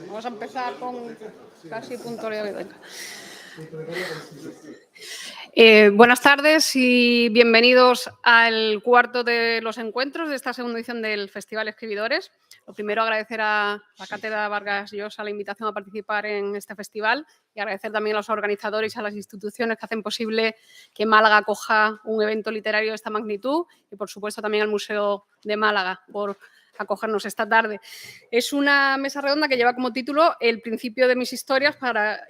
Vamos a empezar con casi puntualidad. Buenas tardes y bienvenidos al cuarto de los encuentros de esta segunda edición del Festival Escribidores. Lo primero, agradecer a la Cátedra Vargas Llosa la invitación a participar en este festival y agradecer también a los organizadores y a las instituciones que hacen posible que Málaga acoja un evento literario de esta magnitud y, por supuesto, también al Museo de Málaga por acogernos esta tarde. Es una mesa redonda que lleva como título El principio de mis historias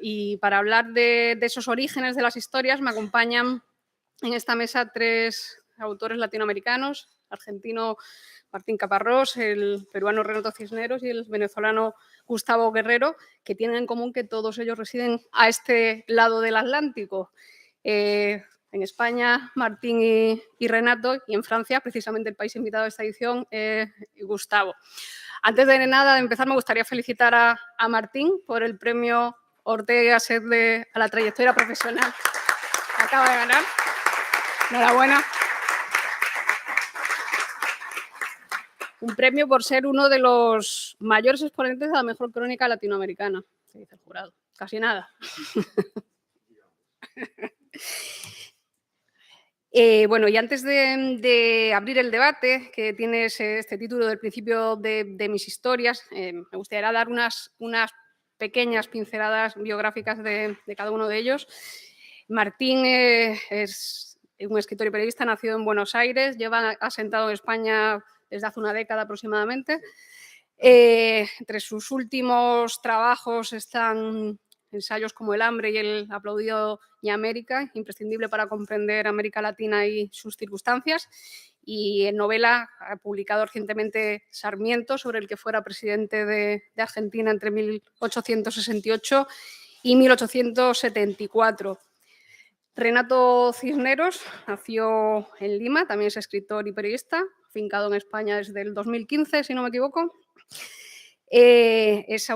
y para hablar de esos orígenes de las historias me acompañan en esta mesa tres autores latinoamericanos, argentino Martín Caparrós, el peruano Renato Cisneros y el venezolano Gustavo Guerrero, que tienen en común que todos ellos residen a este lado del Atlántico. En España, Martín y Renato, y en Francia, precisamente el país invitado a esta edición, Gustavo. Antes de nada, de empezar, me gustaría felicitar a Martín por el premio Ortega y Gasset a la trayectoria profesional que acaba de ganar. Enhorabuena. Un premio por ser uno de los mayores exponentes de la mejor crónica latinoamericana, se dice el jurado. Casi nada. Bueno, y antes de abrir el debate, que tiene este título del principio de mis historias, me gustaría dar unas pequeñas pinceladas biográficas de cada uno de ellos. Martín es un escritor y periodista nacido en Buenos Aires, lleva asentado en España desde hace una década aproximadamente. Entre sus últimos trabajos están ensayos como El hambre y el aplaudido Ñe América, imprescindible para comprender América Latina y sus circunstancias. Y en novela ha publicado recientemente Sarmiento, sobre el que fuera presidente de Argentina entre 1868 y 1874. Renato Cisneros nació en Lima, también es escritor y periodista, afincado en España desde el 2015, si no me equivoco. Es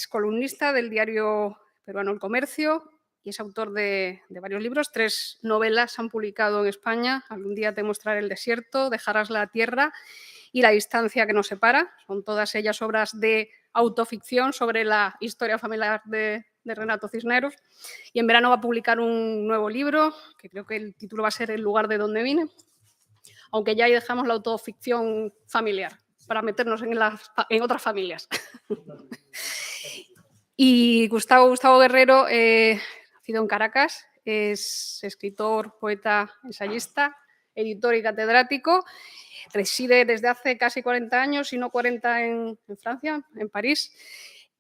columnista del diario peruano El Comercio y es autor de varios libros. 3 novelas han publicado en España: Algún día te mostraré el desierto, Dejarás la tierra y La distancia que nos separa. Son todas ellas obras de autoficción sobre la historia familiar de Renato Cisneros. Y en verano va a publicar un nuevo libro, que creo que el título va a ser El lugar de donde vine, aunque ya ahí dejamos la autoficción familiar para meternos en otras familias. Y Gustavo Guerrero, nacido en Caracas, es escritor, poeta, ensayista, editor y catedrático. Reside desde hace casi 40 años, si no 40, en Francia, en París.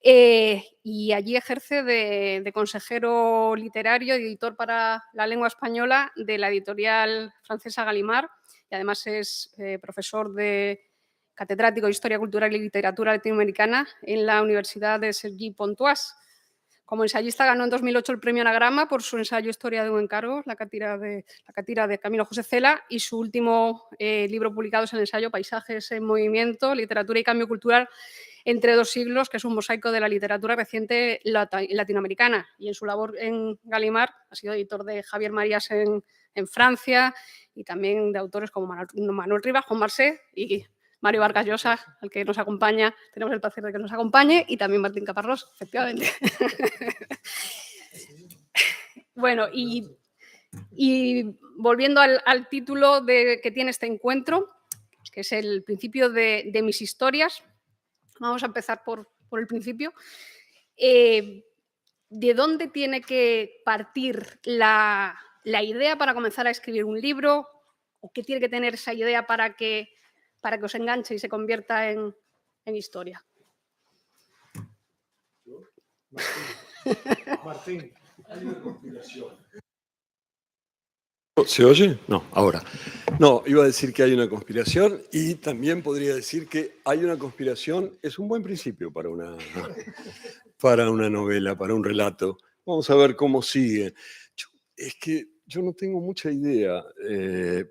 Y allí ejerce de consejero literario y editor para la lengua española de la editorial francesa Gallimard, y además es profesor catedrático de Historia Cultural y Literatura Latinoamericana en la Universidad de Cergy-Pontoise. Como ensayista ganó en 2008 el premio Anagrama por su ensayo Historia de un encargo, la cátedra de Camilo José Cela, y su último libro publicado es el ensayo Paisajes en movimiento, literatura y cambio cultural entre 2 siglos, que es un mosaico de la literatura reciente latinoamericana. Y en su labor en Gallimard ha sido editor de Javier Marías en Francia y también de autores como Manuel Rivas, Juan Marsé y Mario Vargas Llosa, al que nos acompaña. Tenemos el placer de que nos acompañe, y también Martín Caparrós, efectivamente. Bueno, y volviendo al título que tiene este encuentro, que es El principio de mis historias, vamos a empezar por el principio. ¿De dónde tiene que partir la idea para comenzar a escribir un libro? ¿O qué tiene que tener esa idea para que os enganche y se convierta en historia? Martín, hay una conspiración. ¿Se oye? No, ahora. No, iba a decir que hay una conspiración y también podría decir que hay una conspiración. Es un buen principio para una novela, para un relato. Vamos a ver cómo sigue. Es que yo no tengo mucha idea,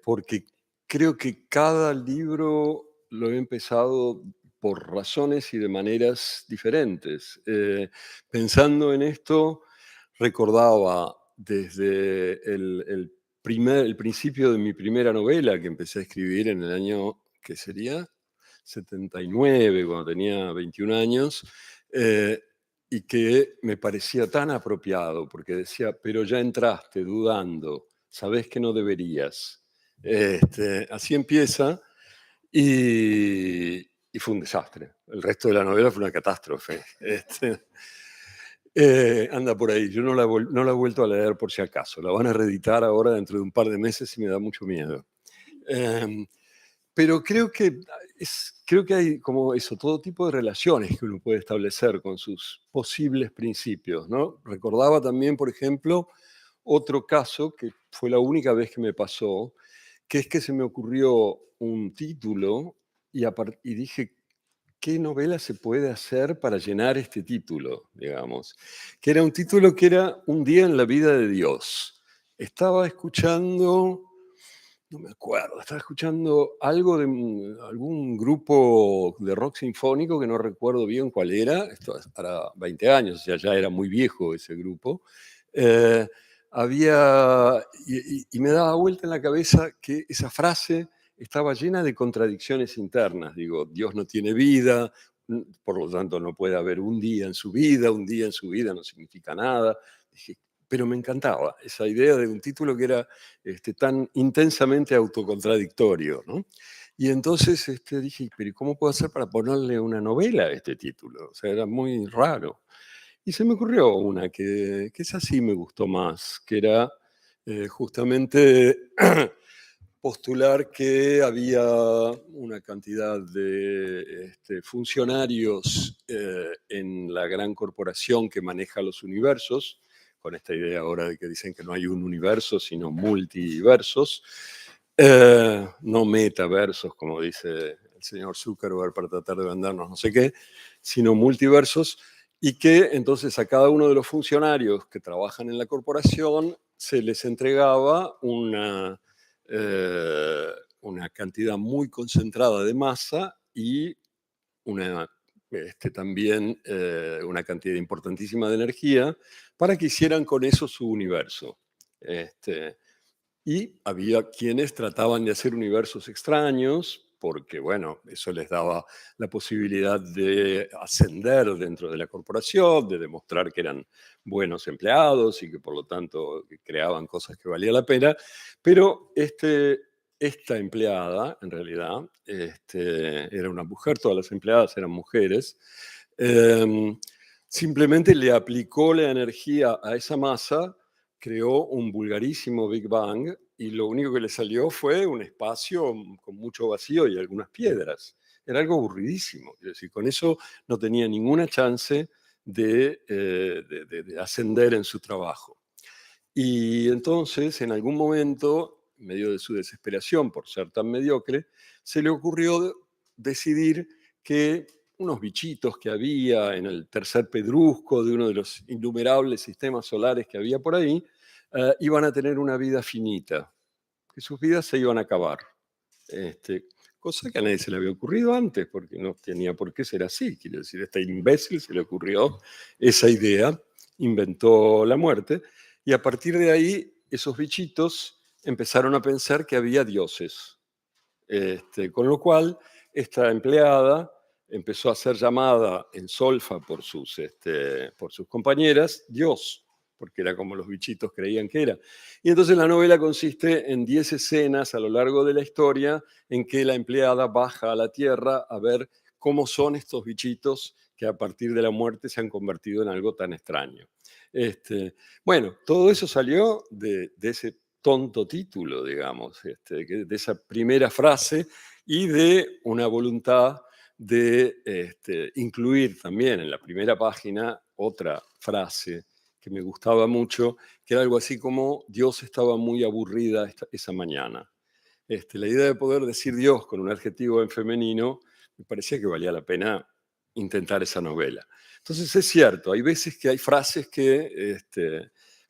porque creo que cada libro lo he empezado por razones y de maneras diferentes. Pensando en esto, recordaba desde el principio de mi primera novela, que empecé a escribir en el año, ¿qué sería? 79, cuando tenía 21 años, y que me parecía tan apropiado, porque decía, pero ya entraste dudando, sabés que no deberías. Así empieza, y fue un desastre. El resto de la novela fue una catástrofe. Anda por ahí, yo no la he vuelto a leer por si acaso. La van a reeditar ahora dentro de un par de meses y me da mucho miedo. Pero creo que hay como eso, todo tipo de relaciones que uno puede establecer con sus posibles principios, ¿no? Recordaba también, por ejemplo, otro caso que fue la única vez que me pasó, que es que se me ocurrió un título y dije, ¿qué novela se puede hacer para llenar este título, digamos? Que era un título que era Un día en la vida de Dios. Estaba escuchando, no me acuerdo, estaba escuchando algo de algún grupo de rock sinfónico que no recuerdo bien cuál era, esto hará 20 años, o sea, ya era muy viejo ese grupo. Eh, y me daba vuelta en la cabeza que esa frase estaba llena de contradicciones internas. Digo, Dios no tiene vida, por lo tanto no puede haber un día en su vida no significa nada. Dije, pero me encantaba esa idea de un título que era tan intensamente autocontradictorio, ¿no? Y entonces dije, pero ¿cómo puedo hacer para ponerle una novela a este título? O sea, era muy raro. Y se me ocurrió una que esa sí me gustó más, que era justamente postular que había una cantidad de funcionarios en la gran corporación que maneja los universos, con esta idea ahora de que dicen que no hay un universo, sino multiversos, no metaversos, como dice el señor Zuckerberg para tratar de vendernos no sé qué, sino multiversos, y que entonces a cada uno de los funcionarios que trabajan en la corporación se les entregaba una cantidad muy concentrada de masa y también una cantidad importantísima de energía para que hicieran con eso su universo. Y había quienes trataban de hacer universos extraños, porque, bueno, eso les daba la posibilidad de ascender dentro de la corporación, de demostrar que eran buenos empleados y que, por lo tanto, creaban cosas que valía la pena. Pero esta empleada, en realidad, era una mujer, todas las empleadas eran mujeres, simplemente le aplicó la energía a esa masa, creó un vulgarísimo Big Bang y lo único que le salió fue un espacio con mucho vacío y algunas piedras. Era algo aburridísimo. Es decir, con eso no tenía ninguna chance de ascender en su trabajo. Y entonces, en algún momento, en medio de su desesperación por ser tan mediocre, se le ocurrió decidir que unos bichitos que había en el tercer pedrusco de uno de los innumerables sistemas solares que había por ahí, iban a tener una vida finita, que sus vidas se iban a acabar. Cosa que a nadie se le había ocurrido antes, porque no tenía por qué ser así. Quiero decir, a este imbécil se le ocurrió esa idea, inventó la muerte, y a partir de ahí esos bichitos empezaron a pensar que había dioses. Con lo cual, esta empleada empezó a ser llamada en solfa por sus compañeras Dios, porque era como los bichitos creían que era. Y entonces la novela consiste en 10 escenas a lo largo de la historia en que la empleada baja a la tierra a ver cómo son estos bichitos que a partir de la muerte se han convertido en algo tan extraño. Bueno, todo eso salió de ese tonto título, digamos, de esa primera frase y de una voluntad de incluir también en la primera página otra frase que me gustaba mucho, que era algo así como Dios estaba muy aburrida esa mañana. La idea de poder decir Dios con un adjetivo en femenino me parecía que valía la pena intentar esa novela. Entonces es cierto, hay veces que hay frases que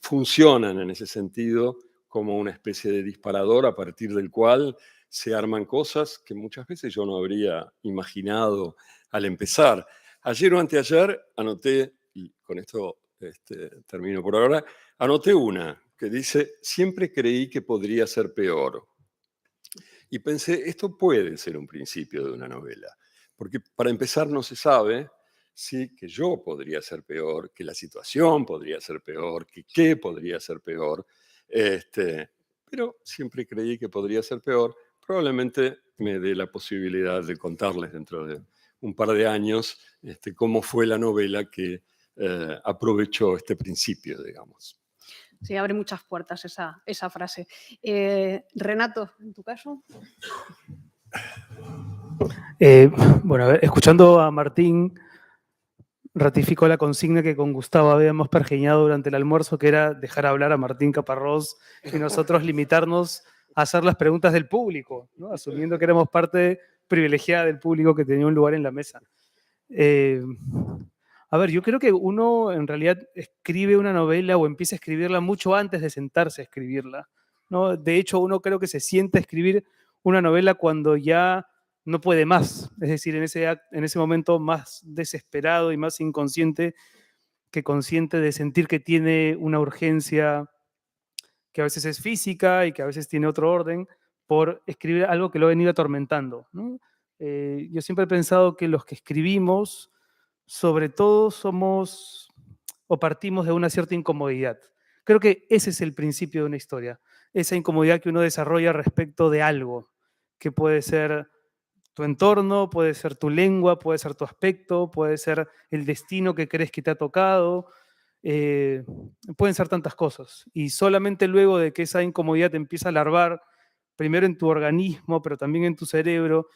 funcionan en ese sentido como una especie de disparador a partir del cual se arman cosas que muchas veces yo no habría imaginado al empezar. Ayer o anteayer anoté, y con esto termino por ahora, anoté una que dice, siempre creí que podría ser peor. Y pensé, esto puede ser un principio de una novela. Porque para empezar no se sabe si que yo podría ser peor, que la situación podría ser peor, que qué podría ser peor. Pero siempre creí que podría ser peor. Probablemente me dé la posibilidad de contarles dentro de un par de años cómo fue la novela que aprovechó este principio, digamos. Sí, abre muchas puertas esa frase. Renato, en tu caso. Bueno, a ver, escuchando a Martín, ratificó la consigna que con Gustavo habíamos pergeñado durante el almuerzo, que era dejar hablar a Martín Caparrós y nosotros limitarnos a hacer las preguntas del público, ¿no? Asumiendo que éramos parte privilegiada del público que tenía un lugar en la mesa. A ver, yo creo que uno en realidad escribe una novela o empieza a escribirla mucho antes de sentarse a escribirla, ¿no? De hecho, uno creo que se sienta a escribir una novela cuando ya no puede más, es decir, en ese momento más desesperado y más inconsciente que consciente de sentir que tiene una urgencia que a veces es física y que a veces tiene otro orden, por escribir algo que lo ha venido atormentando, ¿no? Yo siempre he pensado que los que escribimos, sobre todo somos o partimos de una cierta incomodidad. Creo que ese es el principio de una historia, esa incomodidad que uno desarrolla respecto de algo, que puede ser tu entorno, puede ser tu lengua, puede ser tu aspecto, puede ser el destino que crees que te ha tocado, eh, pueden ser tantas cosas. Y solamente luego de que esa incomodidad te empieza a larvar, primero en tu organismo, pero también en tu cerebro,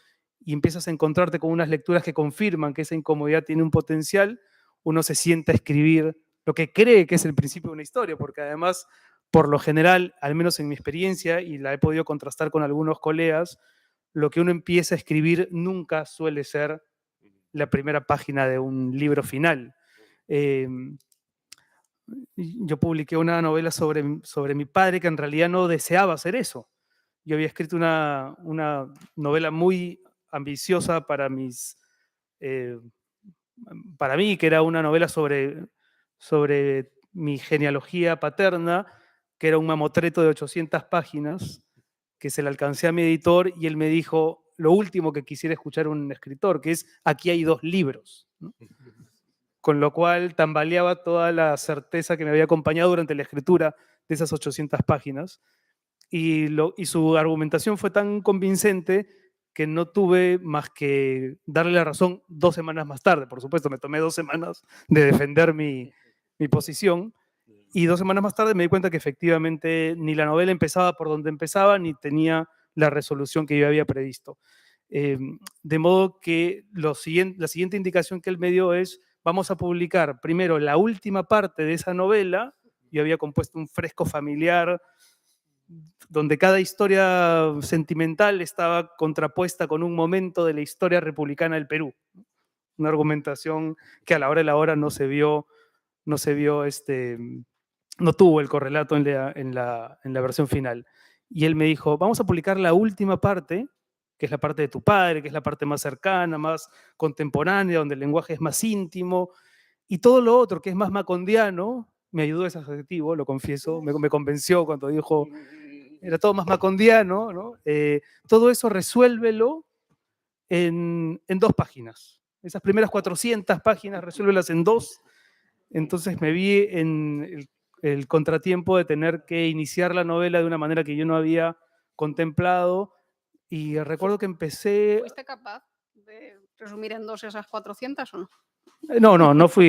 y empiezas a encontrarte con unas lecturas que confirman que esa incomodidad tiene un potencial, uno se sienta a escribir lo que cree que es el principio de una historia, porque además, por lo general, al menos en mi experiencia, y la he podido contrastar con algunos colegas, lo que uno empieza a escribir nunca suele ser la primera página de un libro final. Yo publiqué una novela sobre mi padre que en realidad no deseaba hacer eso. Yo había escrito una novela muy ambiciosa eh, para mí, que era una novela sobre mi genealogía paterna, que era un mamotreto de 800 páginas, que se le alcancé a mi editor y él me dijo lo último que quisiera escuchar un escritor, que es: aquí hay 2 libros, ¿no? Con lo cual tambaleaba toda la certeza que me había acompañado durante la escritura de esas 800 páginas. Y su argumentación fue tan convincente que no tuve más que darle la razón 2 semanas más tarde. Por supuesto, me tomé 2 semanas de defender mi posición, y 2 semanas más tarde me di cuenta que efectivamente ni la novela empezaba por donde empezaba, ni tenía la resolución que yo había previsto. De modo que la siguiente indicación que él me dio es: vamos a publicar primero la última parte de esa novela. Yo había compuesto un fresco familiar donde cada historia sentimental estaba contrapuesta con un momento de la historia republicana del Perú. Una argumentación que a la hora de la hora no tuvo el correlato en la versión final. Y él me dijo: vamos a publicar la última parte, que es la parte de tu padre, que es la parte más cercana, más contemporánea, donde el lenguaje es más íntimo, y todo lo otro, que es más macondiano. Me ayudó ese adjetivo, lo confieso, me convenció cuando dijo, era todo más macondiano, ¿no? Todo eso resuélvelo en 2 páginas. Esas primeras 400 páginas, resuélvelas en 2. Entonces me vi en el contratiempo de tener que iniciar la novela de una manera que yo no había contemplado. Y recuerdo que empecé... ¿Fuiste capaz de resumir en 2 esas 400 o no?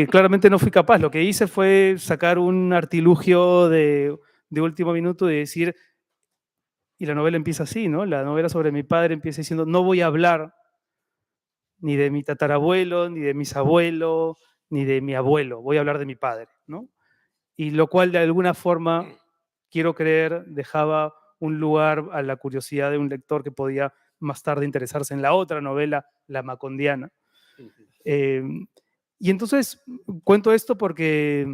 Claramente no fui capaz. Lo que hice fue sacar un artilugio de último minuto y decir, y la novela empieza así, ¿no? La novela sobre mi padre empieza diciendo: no voy a hablar ni de mi tatarabuelo, ni de mis abuelos, ni de mi abuelo, voy a hablar de mi padre, ¿no? Y lo cual de alguna forma, quiero creer, dejaba un lugar a la curiosidad de un lector que podía más tarde interesarse en la otra novela, La Macondiana. Y entonces cuento esto porque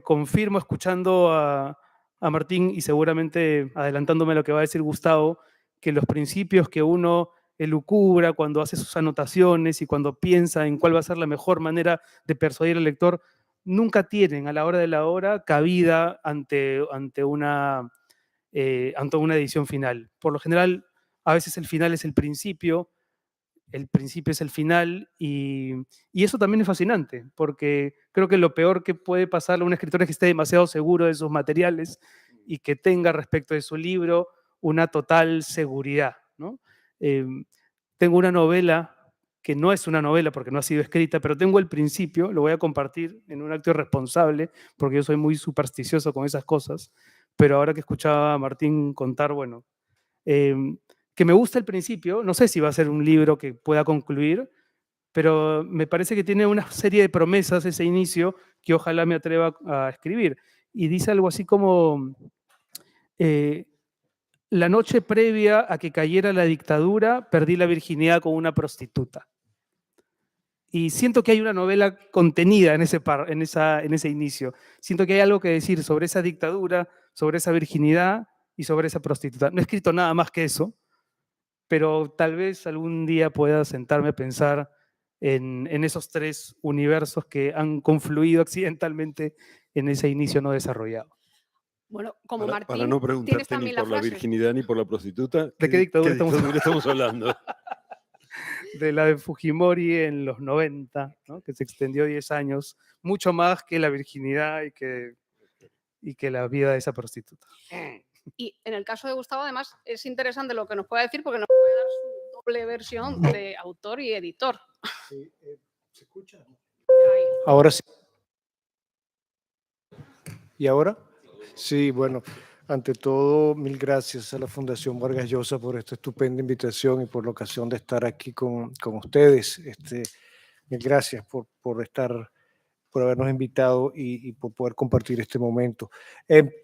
confirmo, escuchando a Martín y seguramente adelantándome a lo que va a decir Gustavo, que los principios que uno elucubra cuando hace sus anotaciones y cuando piensa en cuál va a ser la mejor manera de persuadir al lector, nunca tienen a la hora de la hora cabida ante una edición final. Por lo general, a veces el final es el principio, el principio es el final y eso también es fascinante, porque creo que lo peor que puede pasarle a un escritor es que esté demasiado seguro de sus materiales y que tenga respecto de su libro una total seguridad, ¿no? Tengo una novela que no es una novela porque no ha sido escrita, pero tengo el principio, lo voy a compartir en un acto irresponsable, porque yo soy muy supersticioso con esas cosas, pero ahora que escuchaba a Martín contar, bueno, que me gusta el principio, no sé si va a ser un libro que pueda concluir, pero me parece que tiene una serie de promesas ese inicio que ojalá me atreva a escribir. Y dice algo así como, eh, la noche previa a que cayera la dictadura, perdí la virginidad con una prostituta. Y siento que hay una novela contenida en ese inicio. Siento que hay algo que decir sobre esa dictadura, sobre esa virginidad y sobre esa prostituta. No he escrito nada más que eso, pero tal vez algún día pueda sentarme a pensar en esos tres universos que han confluido accidentalmente en ese inicio no desarrollado. Bueno, como Para Martín, no tienes preguntarte ni también la por la frase. virginidad ni por la prostituta, ¿De qué dictadura estamos hablando? De la de Fujimori en los 90, ¿no? Que se extendió 10 años, mucho más que la virginidad y que la vida de esa prostituta. Y en el caso de Gustavo, además, es interesante lo que nos puede decir porque nos puede dar su doble versión de autor y editor. Sí, ¿se escucha? Ahí. Ahora sí. ¿Y ahora? Sí, bueno, ante todo, mil gracias a la Fundación Vargas Llosa por esta estupenda invitación y por la ocasión de estar aquí con ustedes. Mil gracias por habernos invitado y por poder compartir este momento.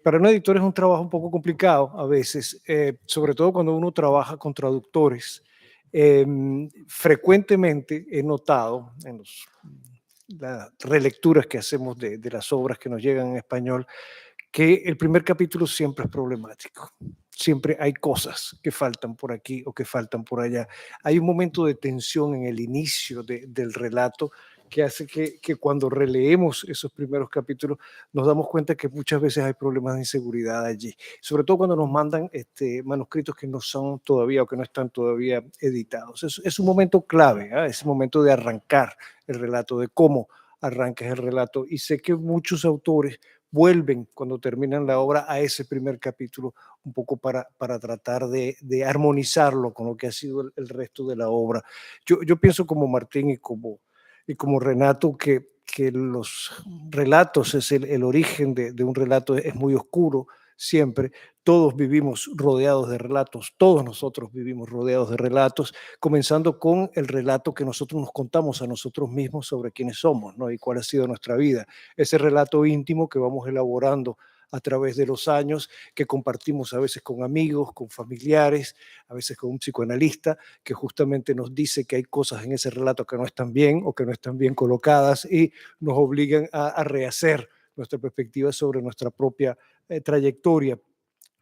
Para un editor es un trabajo un poco complicado a veces, sobre todo cuando uno trabaja con traductores. Frecuentemente he notado en las relecturas que hacemos de las obras que nos llegan en español, que el primer capítulo siempre es problemático. Siempre hay cosas que faltan por aquí o que faltan por allá. Hay un momento de tensión en el inicio del relato que hace que cuando releemos esos primeros capítulos nos damos cuenta que muchas veces hay problemas de inseguridad allí, sobre todo cuando nos mandan manuscritos que no son todavía o que no están todavía editados. Es un momento clave, ¿eh? Es un momento de arrancar el relato, de cómo arrancas el relato, y sé que muchos autores vuelven cuando terminan la obra a ese primer capítulo un poco para tratar de armonizarlo con lo que ha sido el resto de la obra. Yo pienso como Martín y como Renato que los relatos es el origen de un relato, es muy oscuro siempre. Todos vivimos rodeados de relatos, todos nosotros vivimos rodeados de relatos, comenzando con el relato que nosotros nos contamos a nosotros mismos sobre quiénes somos, ¿no? Y cuál ha sido nuestra vida. Ese relato íntimo que vamos elaborando a través de los años, que compartimos a veces con amigos, con familiares, a veces con un psicoanalista, que justamente nos dice que hay cosas en ese relato que no están bien o que no están bien colocadas y nos obligan a rehacer nuestra perspectiva sobre nuestra propia trayectoria.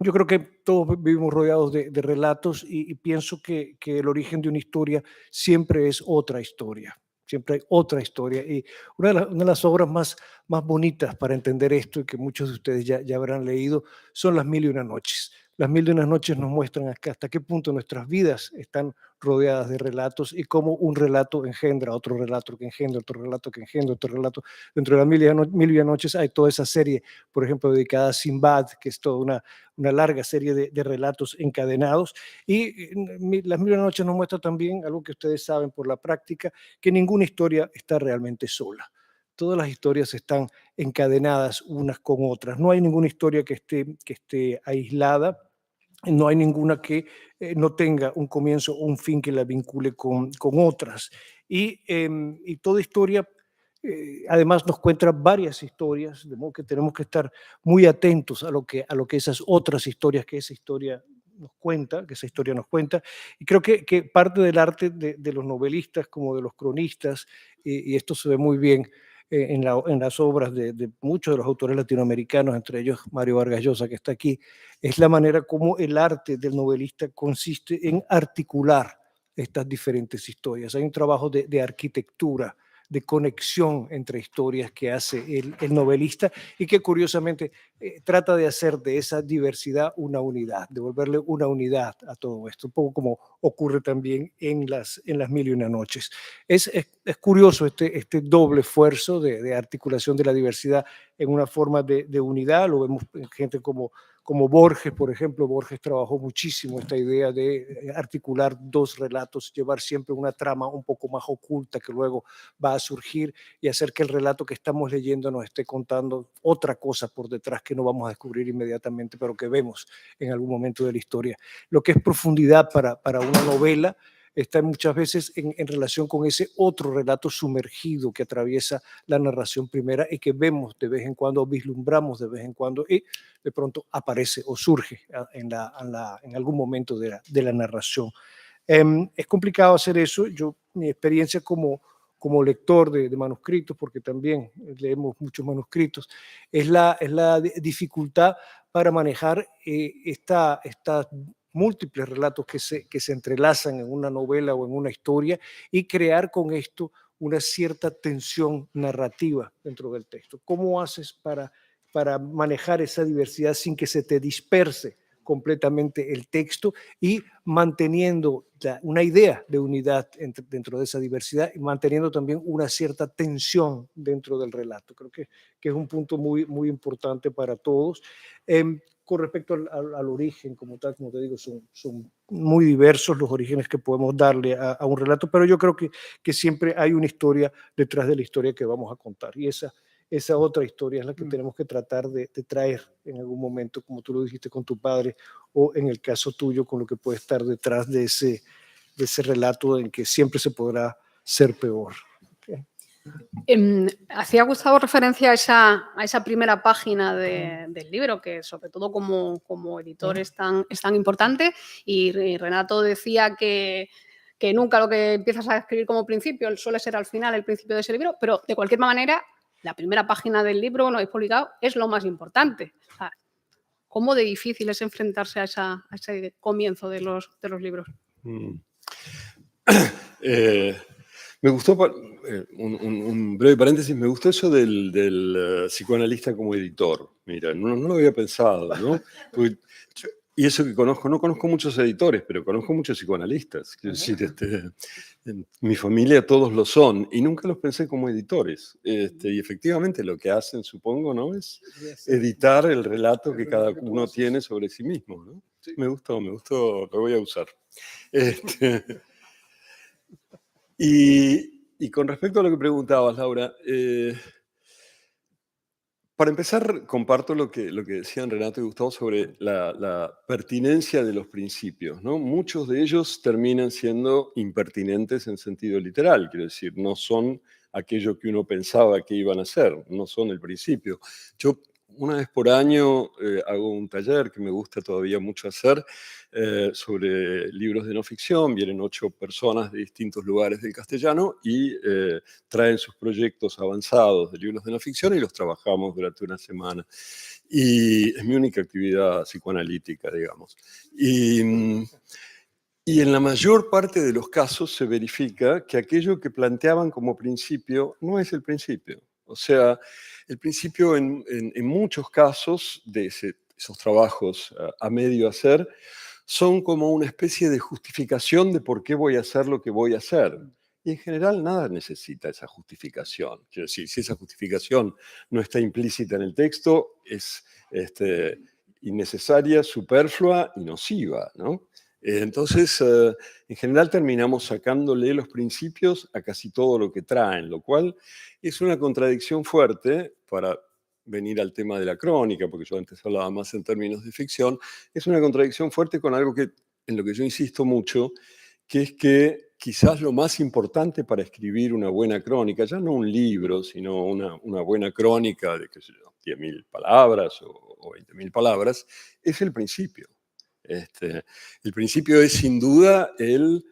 Yo creo que todos vivimos rodeados de relatos y pienso que el origen de una historia siempre es otra historia. Siempre hay otra historia. Y una de las obras más bonitas para entender esto y que muchos de ustedes ya habrán leído son Las Mil y Una Noches. Las Mil y Una Noches nos muestran hasta qué punto nuestras vidas están rodeadas de relatos y cómo un relato engendra otro relato que engendra otro relato que engendra otro relato. Dentro de Las Mil y Una Noches hay toda esa serie, por ejemplo, dedicada a Sinbad, que es toda una larga serie de relatos encadenados. Y Las Mil y Una Noches nos muestra también algo que ustedes saben por la práctica, que ninguna historia está realmente sola. Todas las historias están encadenadas unas con otras. No hay ninguna historia que esté aislada, no hay ninguna que no tenga un comienzo o un fin que la vincule con otras. Y toda historia además nos cuenta varias historias, de modo que tenemos que estar muy atentos a lo que esas otras historias, que esa historia nos cuenta, y creo que parte del arte de los novelistas como de los cronistas, y esto se ve muy bien en las obras de muchos de los autores latinoamericanos, entre ellos Mario Vargas Llosa, que está aquí, es la manera como el arte del novelista consiste en articular estas diferentes historias. Hay un trabajo de arquitectura de conexión entre historias que hace el novelista y que curiosamente trata de hacer de esa diversidad una unidad, de volverle una unidad a todo esto, un poco como ocurre también en las Mil y una noches. Es curioso este doble esfuerzo de articulación de la diversidad en una forma de unidad. Lo vemos en gente como Borges, por ejemplo. Borges trabajó muchísimo esta idea de articular dos relatos, llevar siempre una trama un poco más oculta que luego va a surgir y hacer que el relato que estamos leyendo nos esté contando otra cosa por detrás que no vamos a descubrir inmediatamente, pero que vemos en algún momento de la historia. Lo que es profundidad para una novela está muchas veces en relación con ese otro relato sumergido que atraviesa la narración primera y que vemos de vez en cuando, vislumbramos de vez en cuando y de pronto aparece o surge en algún momento de la narración. Es complicado hacer eso. Mi experiencia como lector de manuscritos, porque también leemos muchos manuscritos, es la dificultad para manejar estas múltiples relatos que se entrelazan en una novela o en una historia y crear con esto una cierta tensión narrativa dentro del texto. ¿Cómo haces para manejar esa diversidad sin que se te disperse completamente el texto y manteniendo una idea de unidad dentro de esa diversidad y manteniendo también una cierta tensión dentro del relato? Creo que es un punto muy, muy importante para todos. Con respecto al origen, como tal, como te digo, son muy diversos los orígenes que podemos darle a un relato, pero yo creo que siempre hay una historia detrás de la historia que vamos a contar, y esa otra historia es la que tenemos que tratar de traer en algún momento, como tú lo dijiste con tu padre, o en el caso tuyo, con lo que puede estar detrás de ese relato en que siempre se podrá ser peor. Okay. Hacía Gustavo referencia a esa primera página del libro, que sobre todo como editor es tan importante, y Renato decía que nunca lo que empiezas a escribir como principio suele ser al final el principio de ese libro, pero de cualquier manera la primera página del libro que lo habéis publicado es lo más importante. O sea, ¿cómo de difícil es enfrentarse a ese comienzo de los libros? Me gustó, un breve paréntesis, me gustó eso del psicoanalista como editor. Mira, no lo había pensado, ¿no? Y eso que no conozco muchos editores, pero conozco muchos psicoanalistas. Quiero decir, en mi familia todos lo son, y nunca los pensé como editores. Y efectivamente lo que hacen, supongo, ¿no? Es editar el relato que cada uno tiene sobre sí mismo, ¿no? Me gustó, lo voy a usar. Y con respecto a lo que preguntabas, Laura, para empezar, comparto lo que decían Renato y Gustavo sobre la pertinencia de los principios, ¿no? Muchos de ellos terminan siendo impertinentes en sentido literal, quiero decir, no son aquello que uno pensaba que iban a ser, no son el principio. Yo una vez por año hago un taller que me gusta todavía mucho hacer sobre libros de no ficción. Vienen 8 personas de distintos lugares del castellano y traen sus proyectos avanzados de libros de no ficción y los trabajamos durante una semana. Y es mi única actividad psicoanalítica, digamos. Y en la mayor parte de los casos se verifica que aquello que planteaban como principio no es el principio. O sea, el principio en muchos casos de esos trabajos a medio hacer son como una especie de justificación de por qué voy a hacer lo que voy a hacer. Y en general nada necesita esa justificación. Quiero decir, si esa justificación no está implícita en el texto, es innecesaria, superflua y nociva, ¿no? Entonces, en general terminamos sacándole los principios a casi todo lo que traen, lo cual es una contradicción fuerte para venir al tema de la crónica, porque yo antes hablaba más en términos de ficción, es una contradicción fuerte con algo en lo que yo insisto mucho, que es que quizás lo más importante para escribir una buena crónica, ya no un libro, sino una buena crónica de, qué sé yo, 10.000 palabras o 20.000 palabras, es el principio. El principio es sin duda el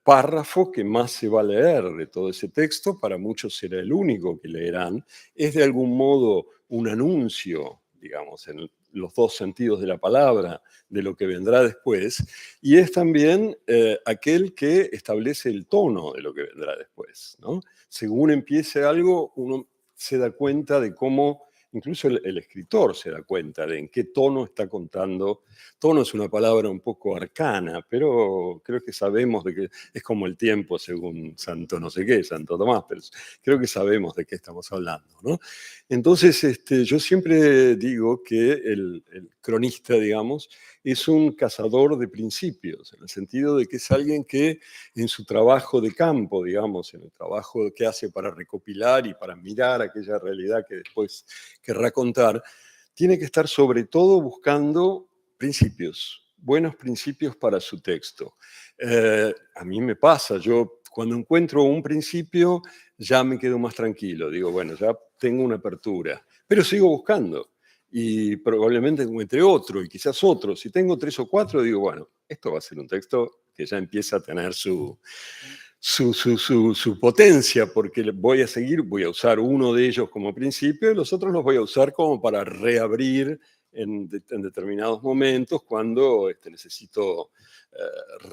párrafo que más se va a leer de todo ese texto, para muchos será el único que leerán, es de algún modo un anuncio, digamos, en los dos sentidos de la palabra, de lo que vendrá después, y es también aquel que establece el tono de lo que vendrá después, ¿no? Según empiece algo, uno se da cuenta de cómo, incluso el escritor se da cuenta de en qué tono está contando. Tono es una palabra un poco arcana, pero creo que sabemos de que es como el tiempo según Santo no sé qué, Santo Tomás, pero creo que sabemos de qué estamos hablando, ¿no? Entonces, yo siempre digo que el cronista, digamos, es un cazador de principios, en el sentido de que es alguien que en su trabajo de campo, digamos, en el trabajo que hace para recopilar y para mirar aquella realidad que después querrá contar, tiene que estar sobre todo buscando principios, buenos principios para su texto. A mí me pasa, yo cuando encuentro un principio ya me quedo más tranquilo, digo, bueno, ya tengo una apertura, pero sigo buscando y probablemente encuentre otro y quizás otro. Si tengo 3 o 4, digo, bueno, esto va a ser un texto que ya empieza a tener su potencia, porque voy a usar uno de ellos como principio y los otros los voy a usar como para reabrir en determinados momentos cuando necesito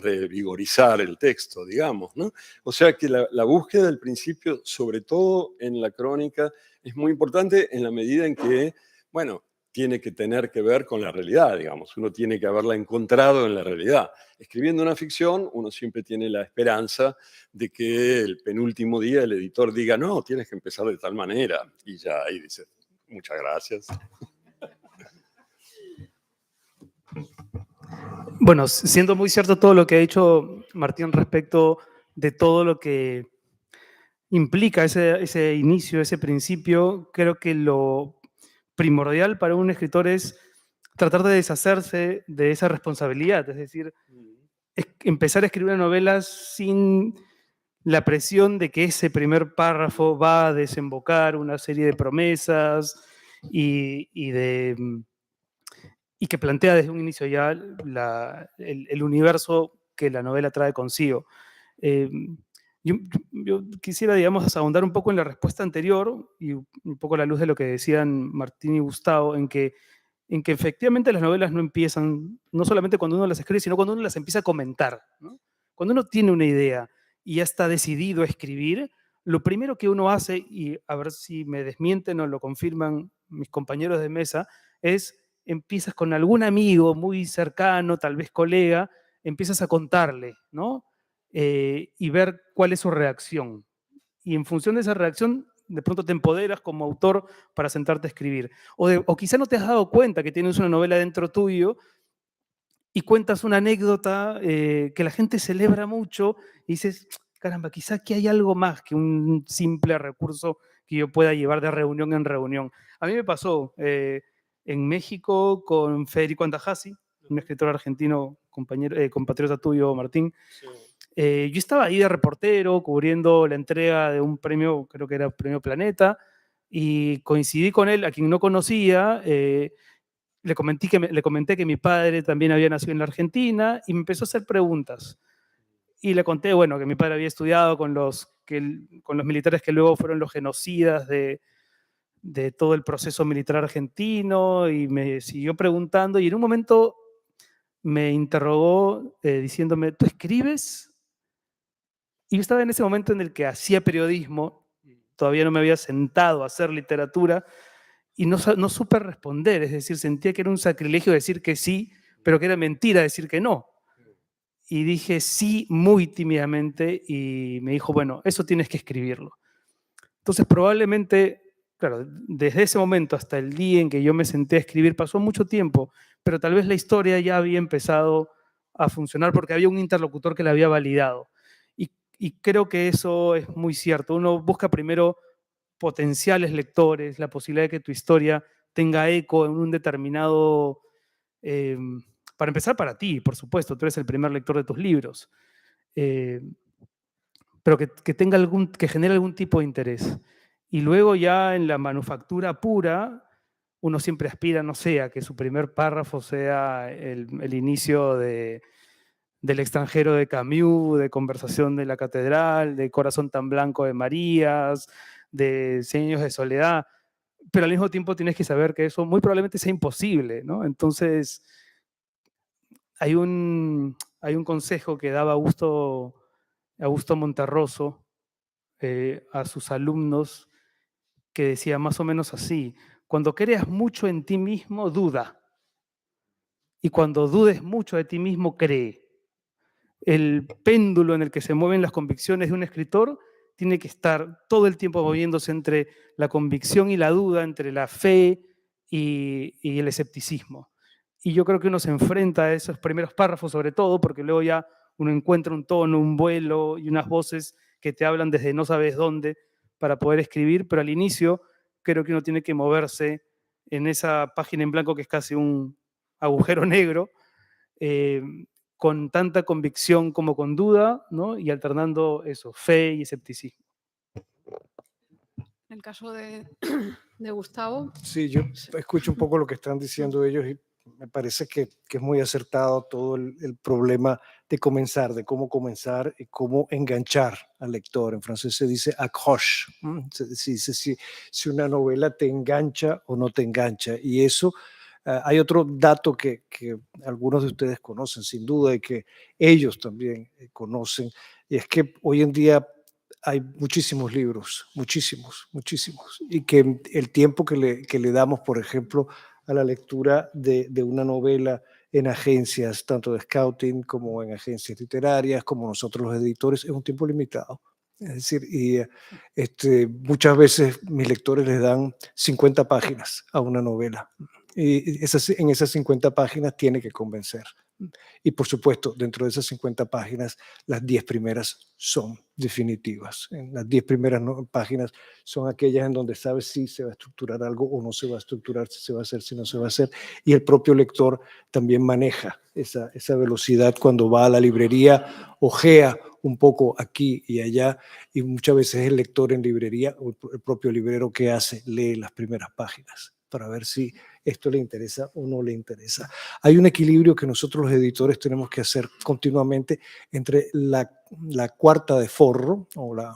revigorizar el texto, digamos, ¿no? O sea que la búsqueda del principio, sobre todo en la crónica, es muy importante en la medida en que, bueno, tiene que tener que ver con la realidad, digamos. Uno tiene que haberla encontrado en la realidad. Escribiendo una ficción, uno siempre tiene la esperanza de que el penúltimo día el editor diga, no, tienes que empezar de tal manera. Y ya ahí dice, muchas gracias. Bueno, siendo muy cierto todo lo que ha dicho Martín respecto de todo lo que implica ese inicio, ese principio, creo que lo primordial para un escritor es tratar de deshacerse de esa responsabilidad, es decir, empezar a escribir una novela sin la presión de que ese primer párrafo va a desembocar una serie de promesas y que plantea desde un inicio ya el universo que la novela trae consigo. Yo quisiera, digamos, ahondar un poco en la respuesta anterior y un poco a la luz de lo que decían Martín y Gustavo, en que efectivamente las novelas no empiezan, no solamente cuando uno las escribe, sino cuando uno las empieza a comentar, ¿no? Cuando uno tiene una idea y ya está decidido a escribir, lo primero que uno hace, y a ver si me desmienten o lo confirman mis compañeros de mesa, es empiezas con algún amigo muy cercano, tal vez colega, empiezas a contarle, ¿no? Y ver cuál es su reacción. Y en función de esa reacción, de pronto te empoderas como autor para sentarte a escribir. O quizá no te has dado cuenta que tienes una novela dentro tuyo y cuentas una anécdota que la gente celebra mucho y dices, caramba, quizá aquí hay algo más que un simple recurso que yo pueda llevar de reunión en reunión. A mí me pasó en México con Federico Andajasi, un escritor argentino, compatriota tuyo, Martín. Sí. Yo estaba ahí de reportero cubriendo la entrega de un premio, creo que era Premio Planeta, y coincidí con él, a quien no conocía. Le comenté que mi padre también había nacido en la Argentina y me empezó a hacer preguntas. Y le conté, bueno, que mi padre había estudiado con los militares que luego fueron los genocidas de todo el proceso militar argentino, y me siguió preguntando y en un momento me interrogó diciéndome, ¿tú escribes? Y yo estaba en ese momento en el que hacía periodismo, todavía no me había sentado a hacer literatura y no supe responder, es decir, sentía que era un sacrilegio decir que sí, pero que era mentira decir que no. Y dije sí muy tímidamente y me dijo, bueno, eso tienes que escribirlo. Entonces probablemente, claro, desde ese momento hasta el día en que yo me senté a escribir pasó mucho tiempo, pero tal vez la historia ya había empezado a funcionar porque había un interlocutor que la había validado. Y creo que eso es muy cierto. Uno busca primero potenciales lectores, la posibilidad de que tu historia tenga eco en un determinado... para empezar, para ti, por supuesto, tú eres el primer lector de tus libros, pero que genere algún tipo de interés. Y luego ya en la manufactura pura, uno siempre aspira, no sé, a que su primer párrafo sea el inicio del extranjero de Camus, de Conversación de la Catedral, de Corazón tan blanco de Marías, de 100 años de soledad. pero al mismo tiempo tienes que saber que eso muy probablemente sea imposible, ¿no? Entonces, hay un consejo que daba Augusto Monterroso a sus alumnos que decía más o menos así: cuando creas mucho en ti mismo, duda. Y cuando dudes mucho de ti mismo, cree. El péndulo en el que se mueven las convicciones de un escritor tiene que estar todo el tiempo moviéndose entre la convicción y la duda, entre la fe y el escepticismo. Y yo creo que uno se enfrenta a esos primeros párrafos sobre todo, porque luego ya uno encuentra un tono, un vuelo y unas voces que te hablan desde no sabes dónde para poder escribir, pero al inicio creo que uno tiene que moverse en esa página en blanco que es casi un agujero negro, eh, con tanta convicción como con duda, ¿no? Y alternando eso, fe y escepticismo. En el caso de, de Gustavo. Sí, yo escucho un poco lo que están diciendo ellos y me parece que es muy acertado todo el problema de comenzar, de cómo comenzar y cómo enganchar al lector. En francés se dice accroche, se dice si una novela te engancha o no te engancha. Y eso, hay otro dato que algunos de ustedes conocen sin duda y que ellos también conocen, y es que hoy en día hay muchísimos libros, muchísimos, y que el tiempo que le damos, por ejemplo, a la lectura de una novela en agencias, tanto de scouting como en agencias literarias, como nosotros los editores, es un tiempo limitado. Es decir, muchas veces mis lectores les dan 50 páginas a una novela, y en esas 50 páginas tiene que convencer. Y por supuesto, dentro de esas 50 páginas, las 10 primeras son definitivas. En las 10 primeras páginas son aquellas en donde sabes si se va a estructurar algo o no se va a estructurar, si se va a hacer, si no se va a hacer. Y el propio lector también maneja esa velocidad cuando va a la librería, ojea un poco aquí y allá, y muchas veces el lector en librería o el propio librero que hace, lee las primeras páginas para ver si esto le interesa o no le interesa. Hay un equilibrio que nosotros los editores tenemos que hacer continuamente entre la cuarta de forro o la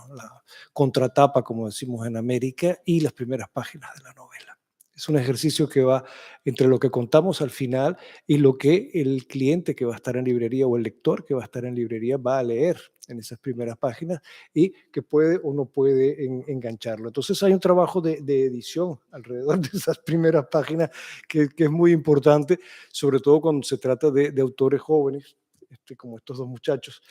contratapa, como decimos en América, y las primeras páginas de la novela. Es un ejercicio que va entre lo que contamos al final y lo que el cliente que va a estar en librería o el lector que va a estar en librería va a leer en esas primeras páginas y que puede o no puede engancharlo. Entonces hay un trabajo de edición alrededor de esas primeras páginas que es muy importante, sobre todo cuando se trata de autores jóvenes, como estos dos muchachos,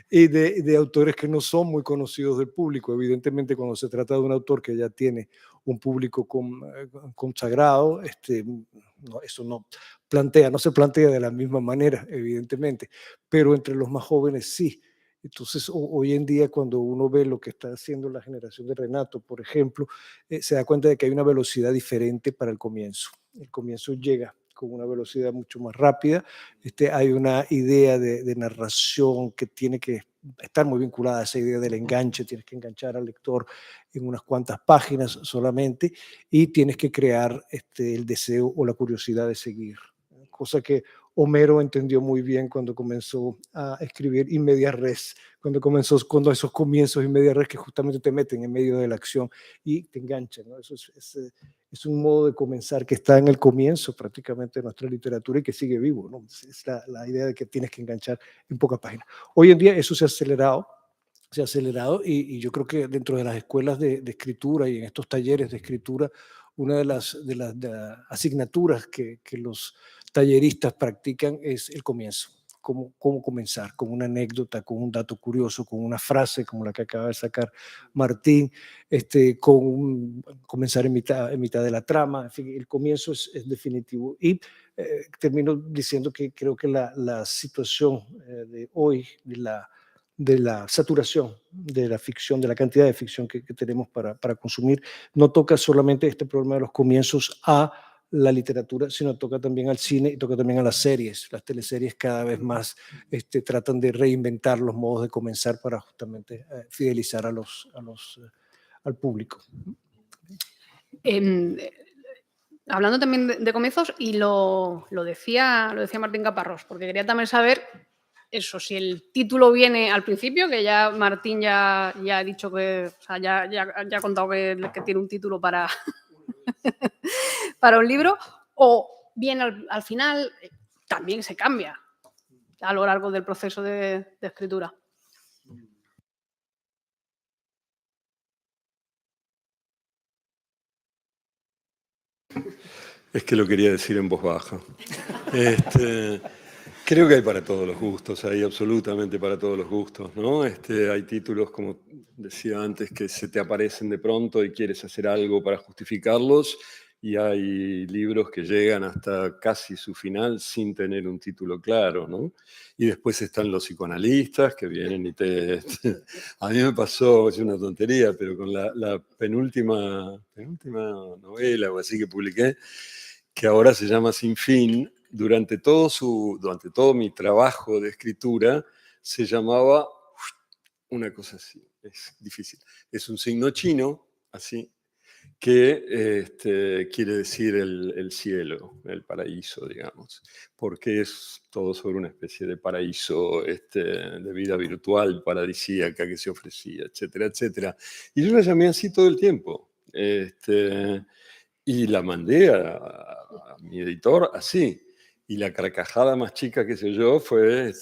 y de autores que no son muy conocidos del público. Evidentemente, cuando se trata de un autor que ya tiene un público consagrado, eso no se plantea de la misma manera, evidentemente, pero entre los más jóvenes sí. Entonces, hoy en día, cuando uno ve lo que está haciendo la generación de Renato, por ejemplo, se da cuenta de que hay una velocidad diferente para el comienzo. El comienzo llega con una velocidad mucho más rápida. Hay una idea de narración que tiene que estar muy vinculada a esa idea del enganche. Tienes que enganchar al lector en unas cuantas páginas solamente y tienes que crear el deseo o la curiosidad de seguir. Cosa que Homero entendió muy bien cuando comenzó a escribir in medias res, cuando esos comienzos in medias res que justamente te meten en medio de la acción y te enganchan, ¿no? Eso es un modo de comenzar que está en el comienzo prácticamente de nuestra literatura y que sigue vivo, ¿no? Es la idea de que tienes que enganchar en pocas páginas. Hoy en día eso se ha acelerado y yo creo que dentro de las escuelas de escritura y en estos talleres de escritura, una de las asignaturas que los talleristas practican es el comienzo. Cómo comenzar, con una anécdota, con un dato curioso, con una frase como la que acaba de sacar Martín, comenzar en mitad de la trama. En fin, el comienzo es definitivo. Y termino diciendo que creo que la situación de hoy, de la saturación de la ficción, de la cantidad de ficción que tenemos para consumir, no toca solamente este problema de los comienzos a la literatura, sino toca también al cine y toca también a las series. Las teleseries cada vez más tratan de reinventar los modos de comenzar para justamente fidelizar al público. Hablando también de comienzos, y lo decía Martín Caparrós, porque quería también saber eso, si el título viene al principio, que ya Martín ya ha dicho que, o sea, ya ha contado que tiene un título para, para un libro, o viene al final, también se cambia a lo largo del proceso de escritura. Es que lo quería decir en voz baja. Creo que hay para todos los gustos, hay absolutamente para todos los gustos, ¿no? Hay títulos, como decía antes, que se te aparecen de pronto y quieres hacer algo para justificarlos, y hay libros que llegan hasta casi su final sin tener un título claro, ¿no? Y después están los psicoanalistas que vienen y A mí me pasó, es una tontería, pero con la penúltima novela o así que publiqué, que ahora se llama Sin Fin, durante todo mi trabajo de escritura, se llamaba una cosa así, es difícil. Es un signo chino, así, que quiere decir el cielo, el paraíso, digamos, porque es todo sobre una especie de paraíso de vida virtual, paradisíaca que se ofrecía, etcétera, etcétera. Y yo la llamé así todo el tiempo. Y la mandé a mi editor así. Y la carcajada más chica que sé yo fue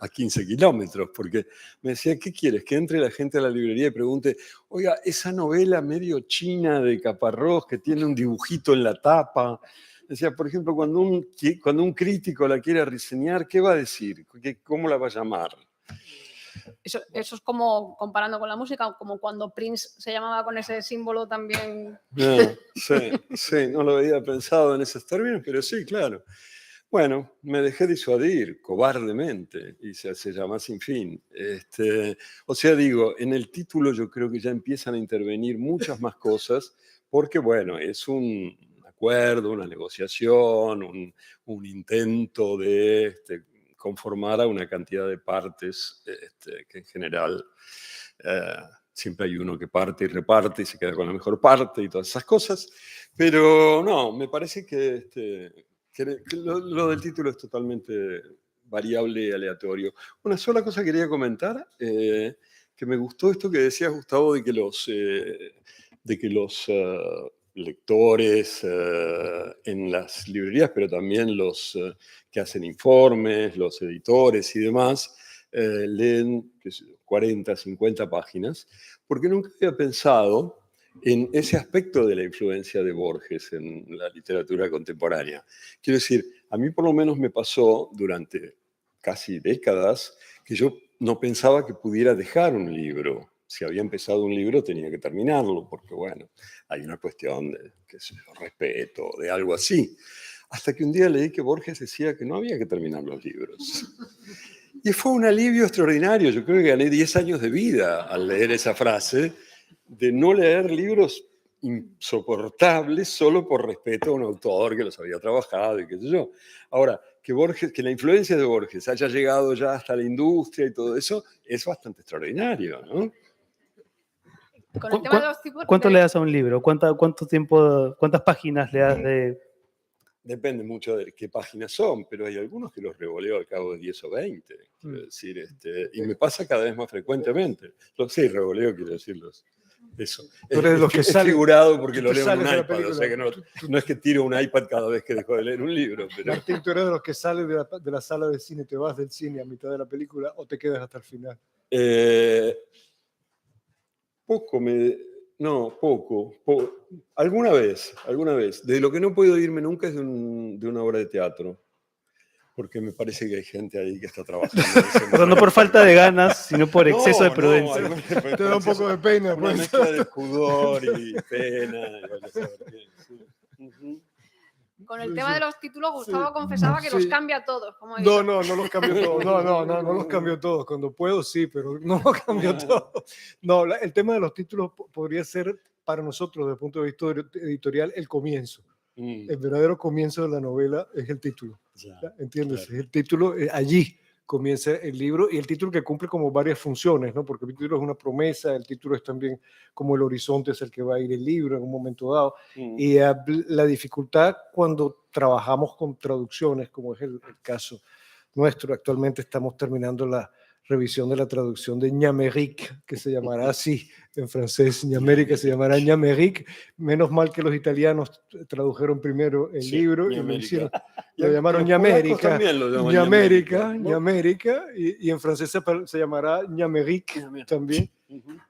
a 15 kilómetros, porque me decía, ¿qué quieres? Que entre la gente a la librería y pregunte, oiga, esa novela medio china de Caparrós que tiene un dibujito en la tapa. Decía, por ejemplo, cuando un crítico la quiere reseñar, ¿qué va a decir? ¿Cómo la va a llamar? Eso es como, comparando con la música, como cuando Prince se llamaba con ese símbolo también. Sí, no lo había pensado en esos términos, pero sí, claro. Bueno, me dejé disuadir cobardemente y se llama Sin Fin. O sea, digo, en el título yo creo que ya empiezan a intervenir muchas más cosas porque, bueno, es un acuerdo, una negociación, un intento de conformar a una cantidad de partes que en general siempre hay uno que parte y reparte y se queda con la mejor parte y todas esas cosas. Pero no, me parece que lo del título es totalmente variable y aleatorio. Una sola cosa quería comentar, que me gustó esto que decías, Gustavo, de que los lectores en las librerías, pero también los que hacen informes, los editores y demás, leen 40, 50 páginas, porque nunca había pensado en ese aspecto de la influencia de Borges en la literatura contemporánea. Quiero decir, a mí por lo menos me pasó durante casi décadas que yo no pensaba que pudiera dejar un libro. Si había empezado un libro tenía que terminarlo, porque bueno, hay una cuestión de respeto, de algo así. Hasta que un día leí que Borges decía que no había que terminar los libros. Y fue un alivio extraordinario. Yo creo que gané 10 años de vida al leer esa frase, de no leer libros insoportables solo por respeto a un autor que los había trabajado y qué sé yo. Ahora, que la influencia de Borges haya llegado ya hasta la industria y todo eso, es bastante extraordinario, ¿no? Con el tema de los tipos, ¿Cuánto le das a un libro? ¿Cuánto tiempo, cuántas páginas le das de...? Depende mucho de qué páginas son, pero hay algunos que los revoleo al cabo de 10 o 20. Quiero decir, y me pasa cada vez más frecuentemente. Sí, revoleo, quiero decirlos. Eso. Tú eres de los que es salen, figurado porque lo tú leo en un sales de la iPad, o película. sea que no es que tiro un iPad cada vez que dejo de leer un libro. Pero... Martín, ¿tú eres de los que sales de la sala de cine, te vas del cine a mitad de la película o te quedas hasta el final? Poco. Alguna vez. De lo que no puedo irme nunca es de una obra de teatro, porque me parece que hay gente ahí que está trabajando. Pero no por falta de ganas, sino por exceso de prudencia. Te da un poco de pena. Una mezcla de pudor y pena. Con el tema de los títulos, Gustavo confesaba que los cambia todos. No los cambio todos. No los cambio todos. Cuando puedo, sí, pero no los cambio todos. No, el tema de los títulos podría ser para nosotros, desde el punto de vista editorial, el comienzo. El verdadero comienzo de la novela es el título. ¿Entiendes? Claro. El título, allí comienza el libro, y el título que cumple como varias funciones, ¿no? Porque el título es una promesa, el título es también como el horizonte es el que va a ir el libro en un momento dado. Y la dificultad cuando trabajamos con traducciones, como es el caso nuestro. Actualmente estamos terminando la revisión de la traducción de Ñaméric, que se llamará así en francés. Ñamérica se llamará Ñaméric. Menos mal que los italianos tradujeron primero el libro y lo hicieron. Lo llamaron Ñamérica, Ñamérica, y en francés se llamará Ñaméric también.